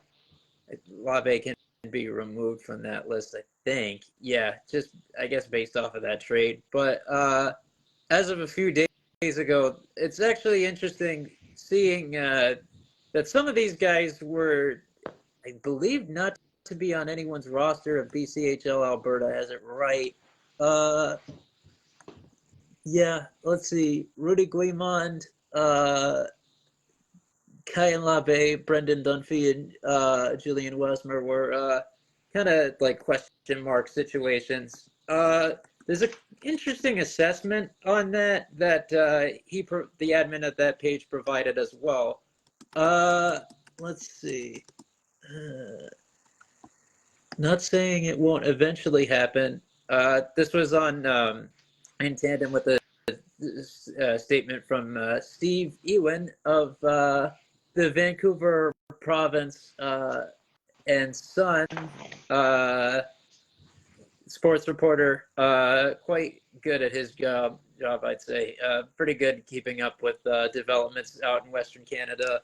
can be removed from that list, I think. Yeah, just I guess based off of that trade. But as of a few days ago, it's actually interesting seeing that some of these guys were, I believe, not to be on anyone's roster of BCHL Alberta has it right. Yeah, let's see. Rudy Guimond, Kyan Labe, Brendan Dunphy, and Julian Westmer were kind of like question mark situations. There's an interesting assessment on that the admin of that page provided as well. Let's see. Not saying it won't eventually happen. This was on in tandem with a statement from Steve Ewan of the Vancouver Province and Sun sports reporter. Quite good at his job, I'd say. Pretty good keeping up with developments out in Western Canada.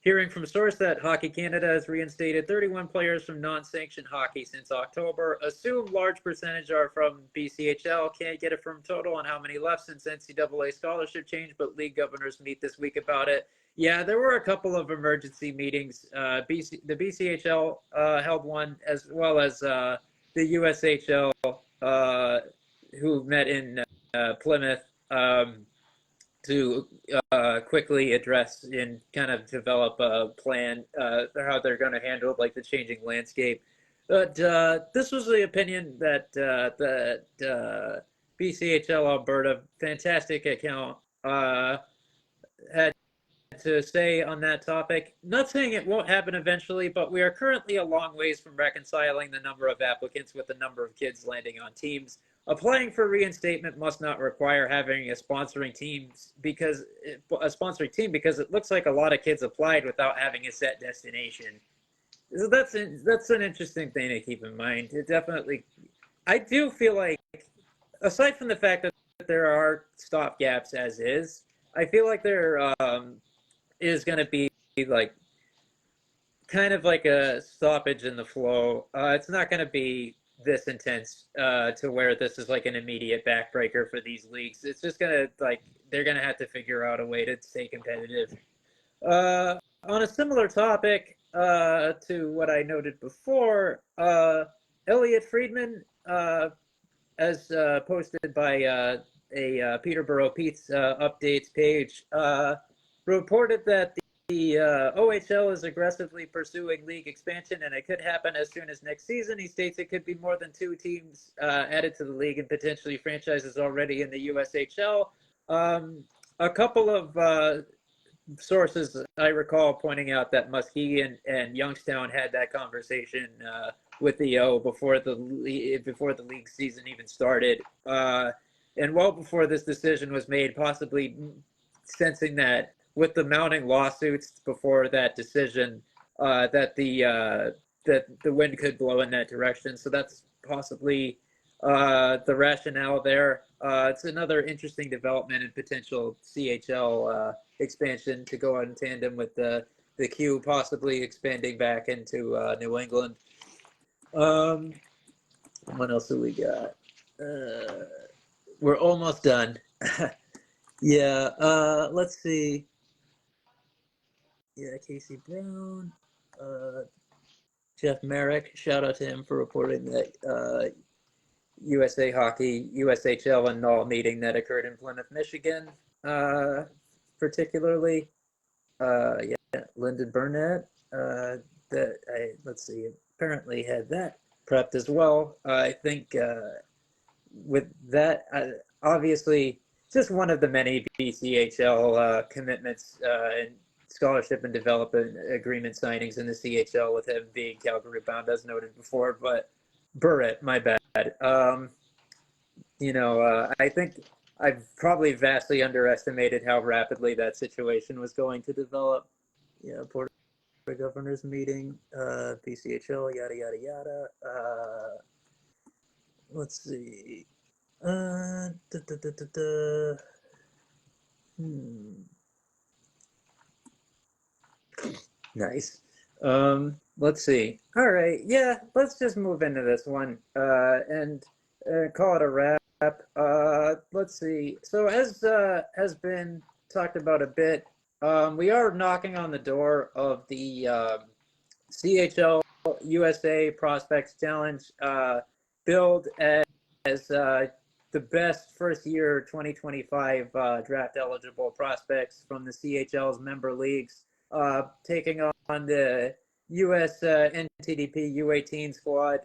Hearing from a source that Hockey Canada has reinstated 31 players from non-sanctioned hockey since October. Assume large percentage are from BCHL. Can't get it from total on how many left since NCAA scholarship change, but league governors meet this week about it. Yeah, there were a couple of emergency meetings. The BCHL held one, as well as the USHL, who met in Plymouth. To quickly address and kind of develop a plan how they're going to handle like the changing landscape. But this was the opinion that BCHL Alberta, fantastic account, had to say on that topic. Not saying it won't happen eventually, but we are currently a long ways from reconciling the number of applicants with the number of kids landing on teams. Applying for reinstatement must not require having a sponsoring team because it looks like a lot of kids applied without having a set destination. So that's an interesting thing to keep in mind. It definitely, I do feel like, aside from the fact that there are stopgaps as is, I feel like there is going to be like kind of like a stoppage in the flow. It's not going to be this intense to where this is like an immediate backbreaker for these leagues. It's just gonna like they're gonna have to figure out a way to stay competitive. On a similar topic to what I noted before, Elliot Friedman, as posted by a Peterborough Pete's updates page, reported that the OHL is aggressively pursuing league expansion, and it could happen as soon as next season. He states it could be more than 2 teams added to the league and potentially franchises already in the USHL. A couple of sources I recall pointing out that Muskegon and Youngstown had that conversation with the O before the league season even started, and well before this decision was made, possibly sensing that with the mounting lawsuits before that decision, that the wind could blow in that direction. So that's possibly the rationale there. It's another interesting development and potential CHL expansion to go in tandem with the Q possibly expanding back into New England. What else do we got? We're almost done. Yeah, let's see. Yeah, Casey Brown, Jeff Merrick, shout out to him for reporting that USA Hockey, USHL, and NOL meeting that occurred in Plymouth, Michigan, particularly. Yeah, Lyndon Burnett, let's see, apparently had that prepped as well. I think with that, obviously, just one of the many BCHL commitments and scholarship and development agreement signings in the CHL, with him being Calgary bound, as noted before. But Burrett, my bad. I think I've probably vastly underestimated how rapidly that situation was going to develop. Yeah, Board of Governors meeting, BCHL, yada yada yada. Let's see. Nice. Let's see. All right. Yeah, let's just move into this one and call it a wrap. Let's see. So as has been talked about a bit, we are knocking on the door of the CHL USA Prospects Challenge, billed as the best first year 2025 draft eligible prospects from the CHL's member leagues, taking on the US NTDP U18 squad.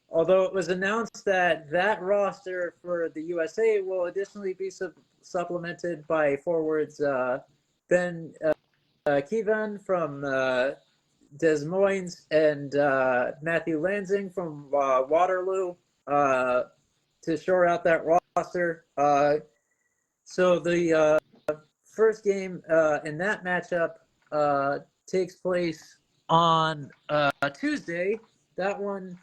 Although it was announced that that roster for the USA will additionally be supplemented by forwards Ben Keevan from Des Moines and Matthew Lansing from Waterloo to shore out that roster. So the first game in that matchup takes place on Tuesday. That one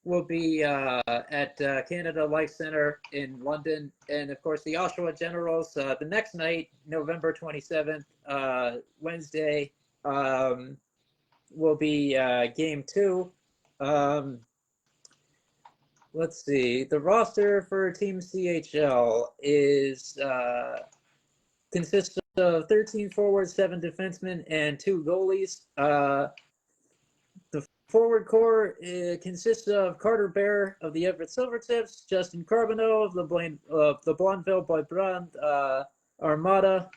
will be at Canada Life Centre in London. And of course, the Oshawa Generals the next night, November 27th, Wednesday, will be game 2. Let's see. The roster for Team CHL consists of 13 forwards, 7 defensemen, and 2 goalies. The forward core consists of Carter Bear of the Everett Silvertips, Justin Carbonneau of the Blondeville Brand Armada,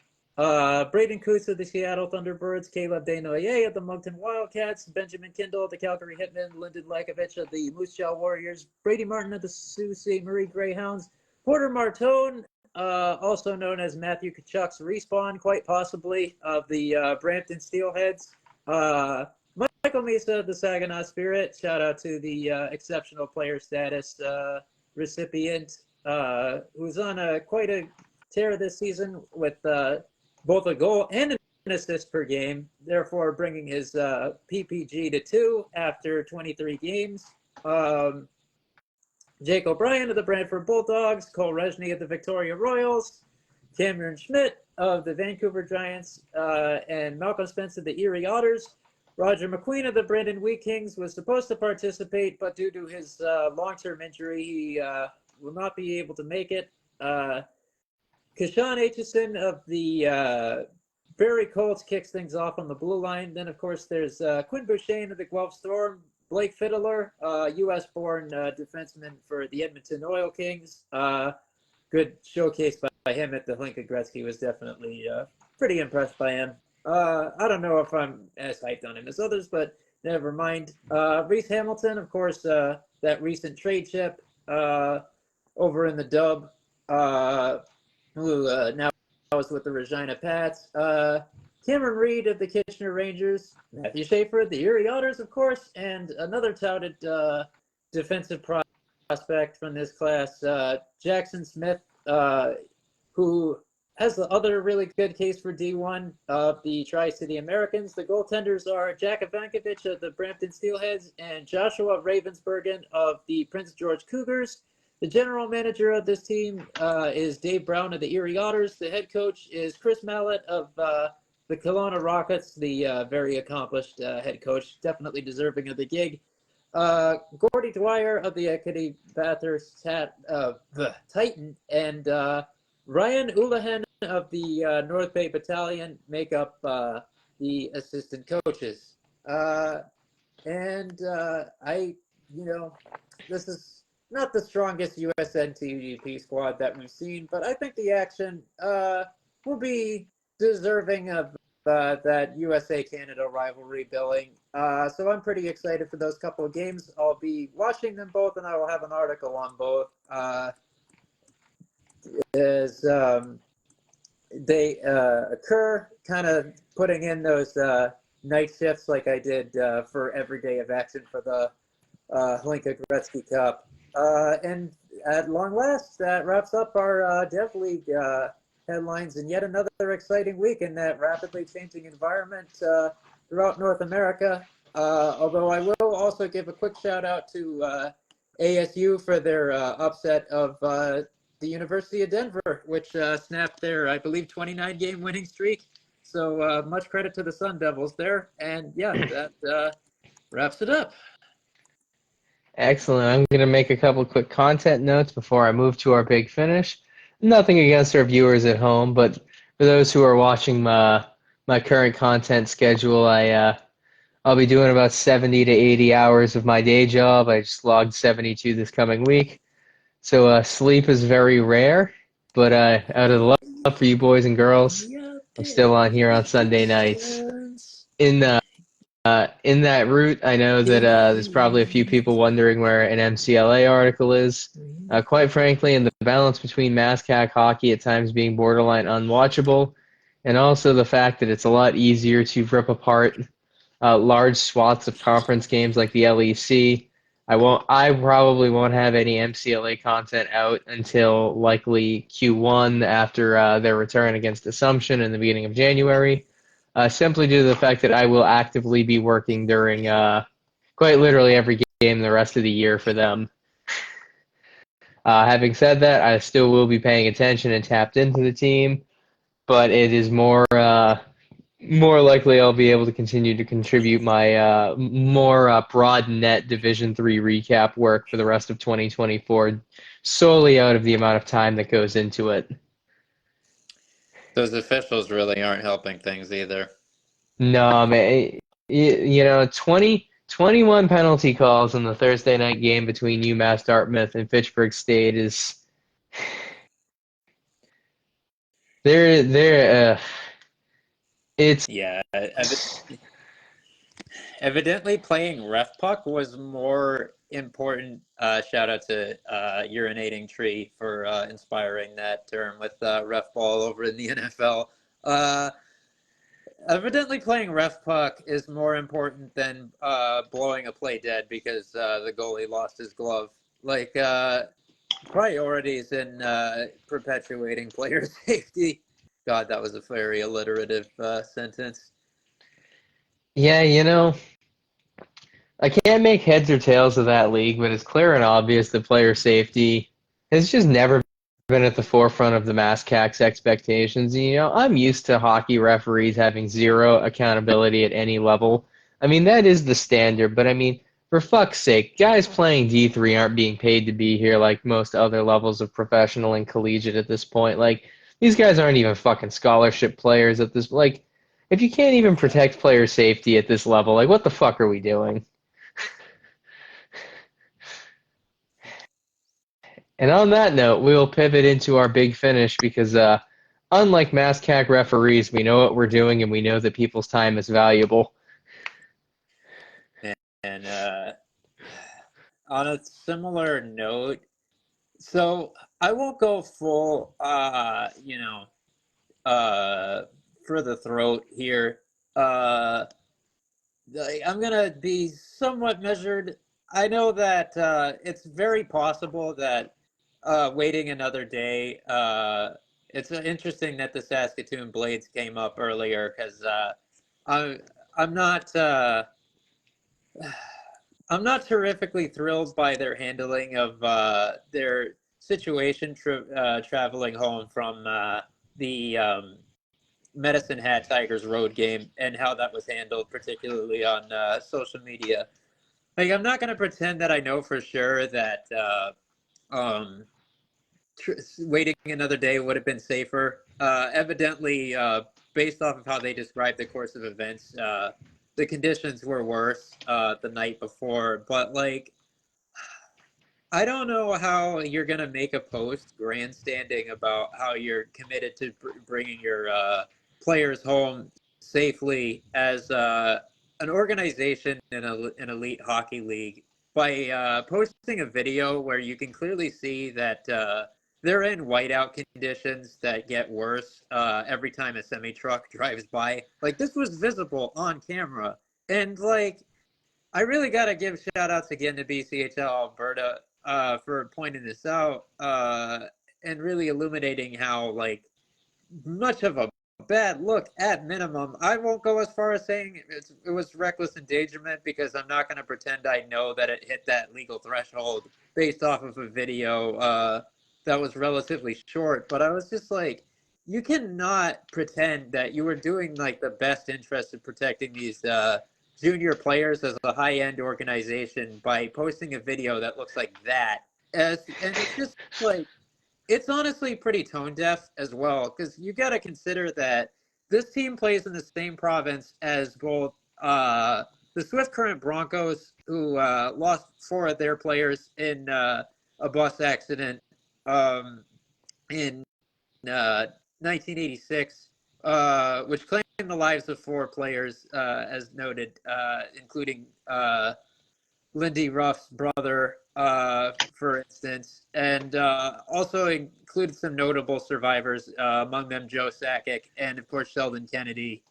Braden Coutts of the Seattle Thunderbirds, Caleb Desnoyers of the Moncton Wildcats, Benjamin Kindle of the Calgary Hitmen, Lyndon Lakovich of the Moose Jaw Warriors, Brady Martin of the Sault Ste. Marie Greyhounds, Porter Martone, also known as Matthew Kachuk's Respawn, quite possibly, of the Brampton Steelheads, Michael Mesa of the Saginaw Spirit, shout out to the exceptional player status recipient, who's on quite a tear this season with both a goal and an assist per game, therefore bringing his PPG to 2 after 23 games. Jake O'Brien of the Brantford Bulldogs, Cole Resney of the Victoria Royals, Cameron Schmidt of the Vancouver Giants, and Malcolm Spence of the Erie Otters. Roger McQueen of the Brandon Wheat Kings was supposed to participate, but due to his long-term injury, he will not be able to make it. Kashawn Aitchison of the Barrie Colts kicks things off on the blue line. Then, of course, there's Quinn Bouchane of the Guelph Storm, Blake Fiddler, U.S.-born defenseman for the Edmonton Oil Kings. Good showcase by him at the Hlinka Gretzky. Was definitely pretty impressed by him. I don't know if I'm as hyped on him as others, but never mind. Reese Hamilton, of course, that recent trade chip over in the Dub, who now is with the Regina Pats. Cameron Reed of the Kitchener Rangers, Matthew Schaefer of the Erie Otters, of course, and another touted defensive prospect from this class, Jackson Smith, who has the other really good case for D1 of the Tri-City Americans. The goaltenders are Jack Ivankovich of the Brampton Steelheads and Joshua Ravensbergen of the Prince George Cougars. The general manager of this team is Dave Brown of the Erie Otters. The head coach is Chris Mallett of the Kelowna Rockets, the very accomplished head coach, definitely deserving of the gig. Gordy Dwyer of the Ekiti Bathurst Titan, and Ryan Ulahan of the North Bay Battalion make up the assistant coaches. This is not the strongest USNTDP squad that we've seen, but I think the action will be deserving of that USA-Canada rivalry billing. So I'm pretty excited for those couple of games. I'll be watching them both, and I will have an article on both as they occur, kind of putting in those night shifts like I did for every day of action for the Hlinka Gretzky Cup. And at long last, that wraps up our Dev League headlines and yet another exciting week in that rapidly changing environment throughout North America. Although I will also give a quick shout out to ASU for their upset of the University of Denver, which snapped their, I believe, 29-game winning streak. So much credit to the Sun Devils there. And yeah, that wraps it up. Excellent. I'm going to make a couple quick content notes before I move to our big finish. Nothing against our viewers at home, but for those who are watching my current content schedule, I'll be doing about 70 to 80 hours of my day job. I just logged 72 this coming week. So sleep is very rare, but out of love for you boys and girls, I'm still on here on Sunday nights. In that route, I know that there's probably a few people wondering where an MCLA article is. Quite frankly, in the balance between MASCAC hockey at times being borderline unwatchable, and also the fact that it's a lot easier to rip apart large swaths of conference games like the LEC. I probably won't have any MCLA content out until likely Q1 after their return against Assumption in the beginning of January. Simply due to the fact that I will actively be working during quite literally every game the rest of the year for them. Having said that, I still will be paying attention and tapped into the team, but it is more likely I'll be able to continue to contribute my more broad net Division III recap work for the rest of 2024 solely out of the amount of time that goes into it. Those officials really aren't helping things either. No, man. 21 penalty calls in the Thursday night game between UMass Dartmouth and Fitchburg State is it's Yeah, evidently playing ref puck was more important. Shout out to Urinating Tree for inspiring that term with ref ball over in the NFL. Evidently playing ref puck is more important than blowing a play dead because the goalie lost his glove. Like priorities in perpetuating player safety. God, that was a very alliterative sentence. yeah, I can't make heads or tails of that league, but it's clear and obvious that player safety has just never been at the forefront of the MASCAC's expectations. I'm used to hockey referees having zero accountability at any level. I mean, that is the standard, but I mean, for fuck's sake, guys playing D3 aren't being paid to be here like most other levels of professional and collegiate at this point. Like, these guys aren't even fucking scholarship players at this, like, if you can't even protect player safety at this level, like, what the fuck are we doing? And on that note, we will pivot into our big finish because unlike MASCAC referees, we know what we're doing and we know that people's time is valuable. And on a similar note, so I won't go full, for the throat here. I'm going to be somewhat measured. I know that it's very possible that waiting another day it's interesting that the Saskatoon Blades came up earlier because I'm not I'm not terrifically thrilled by their handling of their situation traveling home from the Medicine Hat Tigers road game and how that was handled, particularly on social media. Like, I'm not going to pretend that I know for sure that um, waiting another day would have been safer. Evidently, based off of how they described the course of events, the conditions were worse the night before. But, like, I don't know how you're going to make a post grandstanding about how you're committed to bringing your players home safely as an organization in an elite hockey league by posting a video where you can clearly see that they're in whiteout conditions that get worse every time a semi truck drives by. Like, this was visible on camera. And, like, I really got to give shout outs again to BCHL Alberta for pointing this out and really illuminating how, like, much of a bad look at minimum. I won't go as far as saying it was reckless endangerment because I'm not going to pretend I know that it hit that legal threshold based off of a video that was relatively short. But I was just like, you cannot pretend that you were doing like the best interest in protecting these junior players as a high-end organization by posting a video that looks like that. And it's just like, it's honestly pretty tone deaf as well, because you got to consider that this team plays in the same province as both the Swift Current Broncos, who lost 4 of their players in a bus accident in 1986, which claimed the lives of 4 players, as noted, including Lindy Ruff's brother, for instance, and also included some notable survivors, among them Joe Sakic and, of course, Sheldon Kennedy,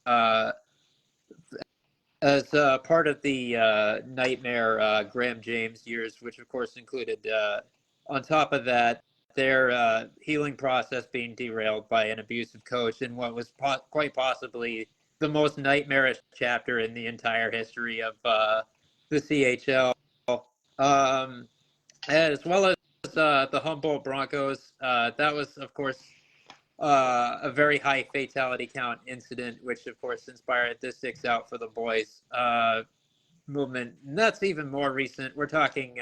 as part of the nightmare Graham James years, which, of course, included, on top of that, their healing process being derailed by an abusive coach in what was quite possibly the most nightmarish chapter in the entire history of the CHL, as well as the Humboldt Broncos. That was, of course, a very high fatality count incident, which, of course, inspired the Six Out for the Boys movement. And that's even more recent. We're talking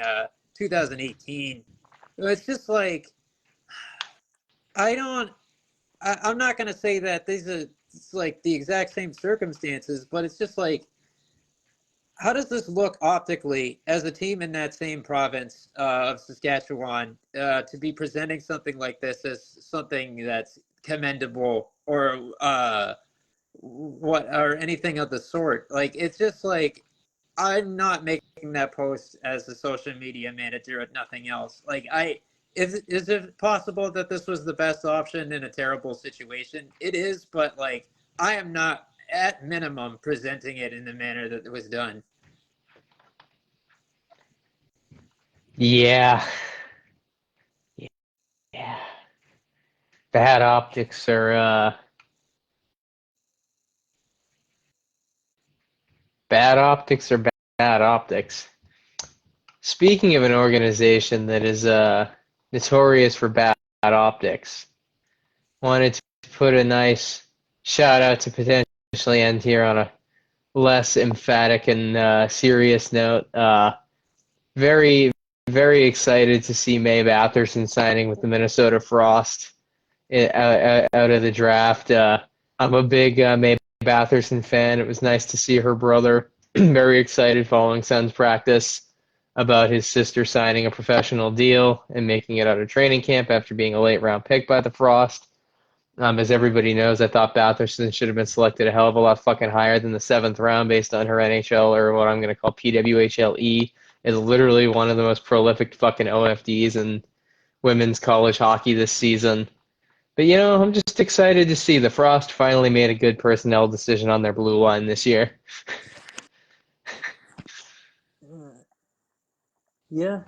2018. It's just like, I'm not going to say that these are it's like the exact same circumstances, but it's just like, how does this look optically as a team in that same province of Saskatchewan to be presenting something like this as something that's commendable or anything of the sort? Like, it's just like, I'm not making that post as a social media manager if nothing else. Like, is it possible that this was the best option in a terrible situation? It is, but like, I am not at minimum presenting it in the manner that it was done. Yeah. Yeah. Bad optics are bad optics are bad optics. Speaking of an organization that is notorious for bad optics, wanted to put a nice shout out to potentially end here on a less emphatic and serious note. Very, very excited to see Mae Batherson signing with the Minnesota Frost out of the draft. I'm a big Mae Batherson fan. It was nice to see her brother very excited following Suns practice about his sister signing a professional deal and making it out of training camp after being a late round pick by the Frost. As everybody knows, I thought Batherson should have been selected a hell of a lot fucking higher than the 7th round based on her NHL, or what I'm going to call PWHL is literally one of the most prolific fucking OFDs in women's college hockey this season. But, I'm just excited to see the Frost finally made a good personnel decision on their blue line this year. Yeah,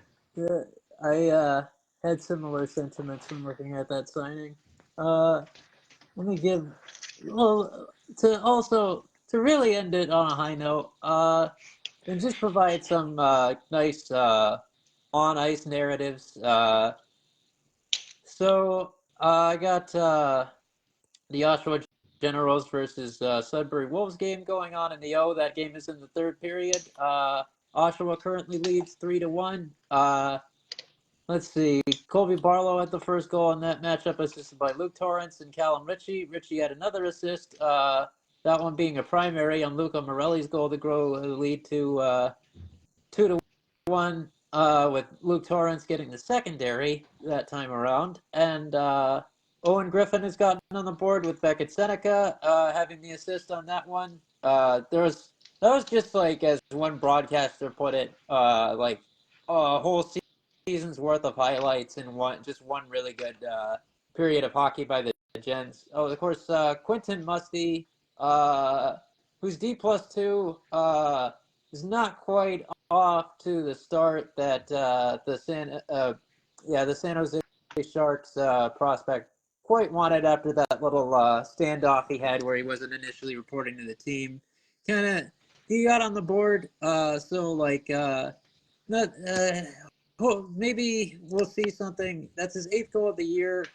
I had similar sentiments when looking at that signing. Let me give, well, to really end it on a high note, and just provide some nice on ice narratives. I got the Oshawa Generals versus Sudbury Wolves game going on in the O. That game is in the third period. Oshawa currently leads 3-1. Let's see. Colby Barlow had the first goal in that matchup, assisted by Luke Torrance and Callum Ritchie. Ritchie had another assist, that one being a primary on Luca Morelli's goal to grow the lead to 2-1, with Luke Torrance getting the secondary that time around. And Owen Griffin has gotten on the board with Beckett Seneca having the assist on that one. That was just like, as one broadcaster put it, like a whole season's worth of highlights in one really good period of hockey by the Gens. Oh, of course, Quentin Musty, who's D+2, is not quite off to the start that the San Jose Sharks prospect quite wanted after that little standoff he had where he wasn't initially reporting to the team. He got on the board, maybe we'll see something. That's his 8th goal of the year.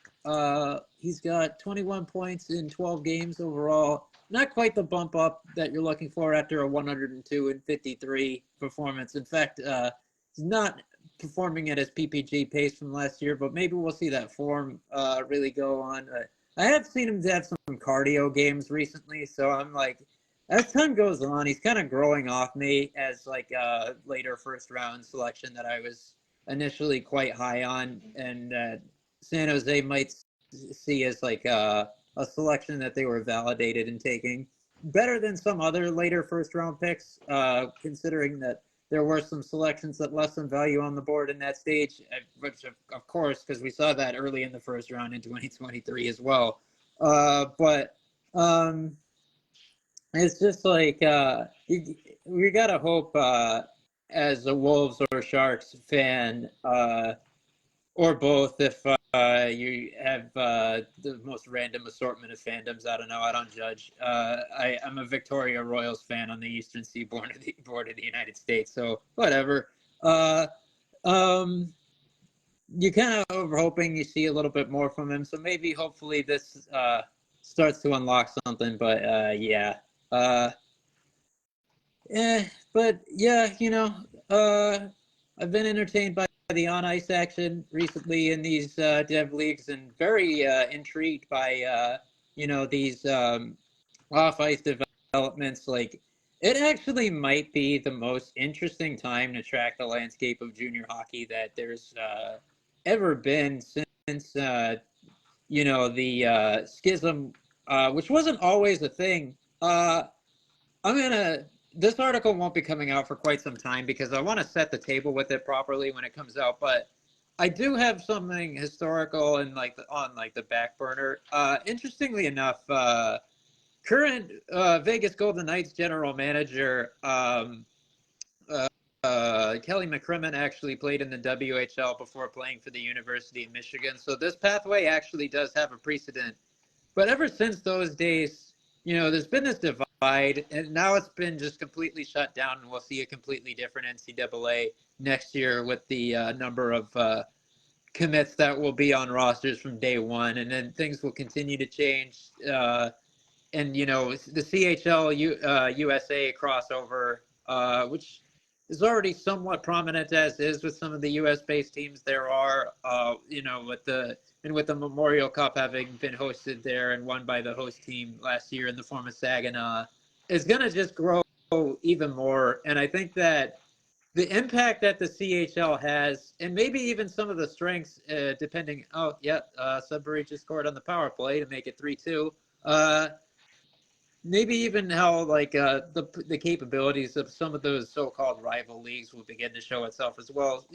He's got 21 points in 12 games overall. Not quite the bump up that you're looking for after a 102-53 performance. In fact, he's not performing at his PPG pace from last year, but maybe we'll see that form really go on. I have seen him have some cardio games recently, so I'm like, as time goes on, he's kind of growing off me as like a later first round selection that I was initially quite high on, and San Jose might see as like a selection that they were validated in taking. Better than some other later first round picks, considering that there were some selections that left some value on the board in that stage, which of course, because we saw that early in the first round in 2023 as well. But it's just like we gotta hope as a Wolves or Sharks fan, or both, if you have the most random assortment of fandoms. I don't know. I don't judge. I'm a Victoria Royals fan on the Eastern Seaboard of the United States, so whatever. You kind of over hoping you see a little bit more from him, so maybe hopefully this starts to unlock something. But yeah. But yeah, I've been entertained by the on ice action recently in these dev leagues, and very intrigued by these off ice developments. Like, it actually might be the most interesting time to track the landscape of junior hockey that there's ever been since the schism, which wasn't always a thing. This article won't be coming out for quite some time because I want to set the table with it properly when it comes out. But I do have something historical and on the back burner. Interestingly enough, current Vegas Golden Knights general manager Kelly McCrimmon actually played in the WHL before playing for the University of Michigan. So this pathway actually does have a precedent. But ever since those days, there's been this divide, and now it's been just completely shut down, and we'll see a completely different NCAA next year with the number of commits that will be on rosters from day one, and then things will continue to change. And the CHL USA crossover, which is already somewhat prominent as is with some of the US-based teams. There are, with the Memorial Cup having been hosted there and won by the host team last year in the form of Saginaw, is going to just grow even more. And I think that the impact that the CHL has, and maybe even some of the strengths, depending. Sudbury just scored on the power play to make it 3-2. Maybe even how the capabilities of some of those so-called rival leagues will begin to show itself as well.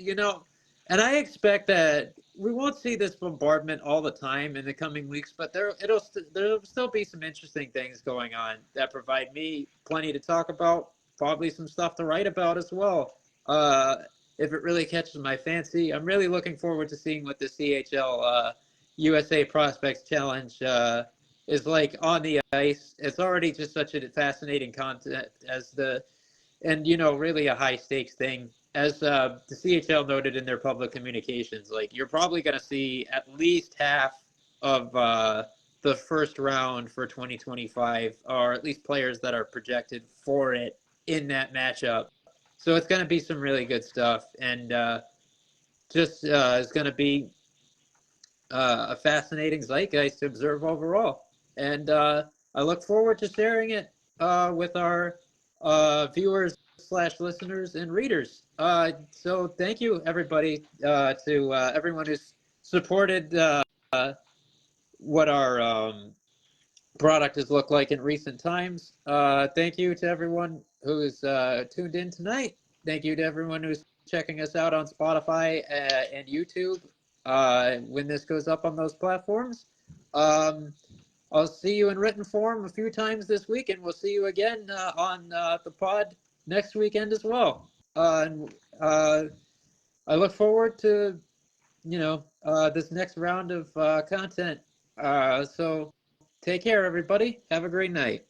And I expect that we won't see this bombardment all the time in the coming weeks, but there'll still be some interesting things going on that provide me plenty to talk about, probably some stuff to write about as well. If it really catches my fancy, I'm really looking forward to seeing what the CHL, USA Prospects Challenge is like on the ice. It's already just such a fascinating content and really a high stakes thing. As the CHL noted in their public communications, like you're probably going to see at least half of the first round for 2025, or at least players that are projected for it in that matchup. So it's going to be some really good stuff, and it's going to be a fascinating zeitgeist to observe overall. And I look forward to sharing it with our viewers / listeners and readers. So thank you, everybody, to everyone who's supported what our product has looked like in recent times. Thank you to everyone who's tuned in tonight. Thank you to everyone who's checking us out on Spotify and YouTube when this goes up on those platforms. I'll see you in written form a few times this week, and we'll see you again on the pod next weekend as well. And I look forward to, this next round of content. So take care, everybody. Have a great night.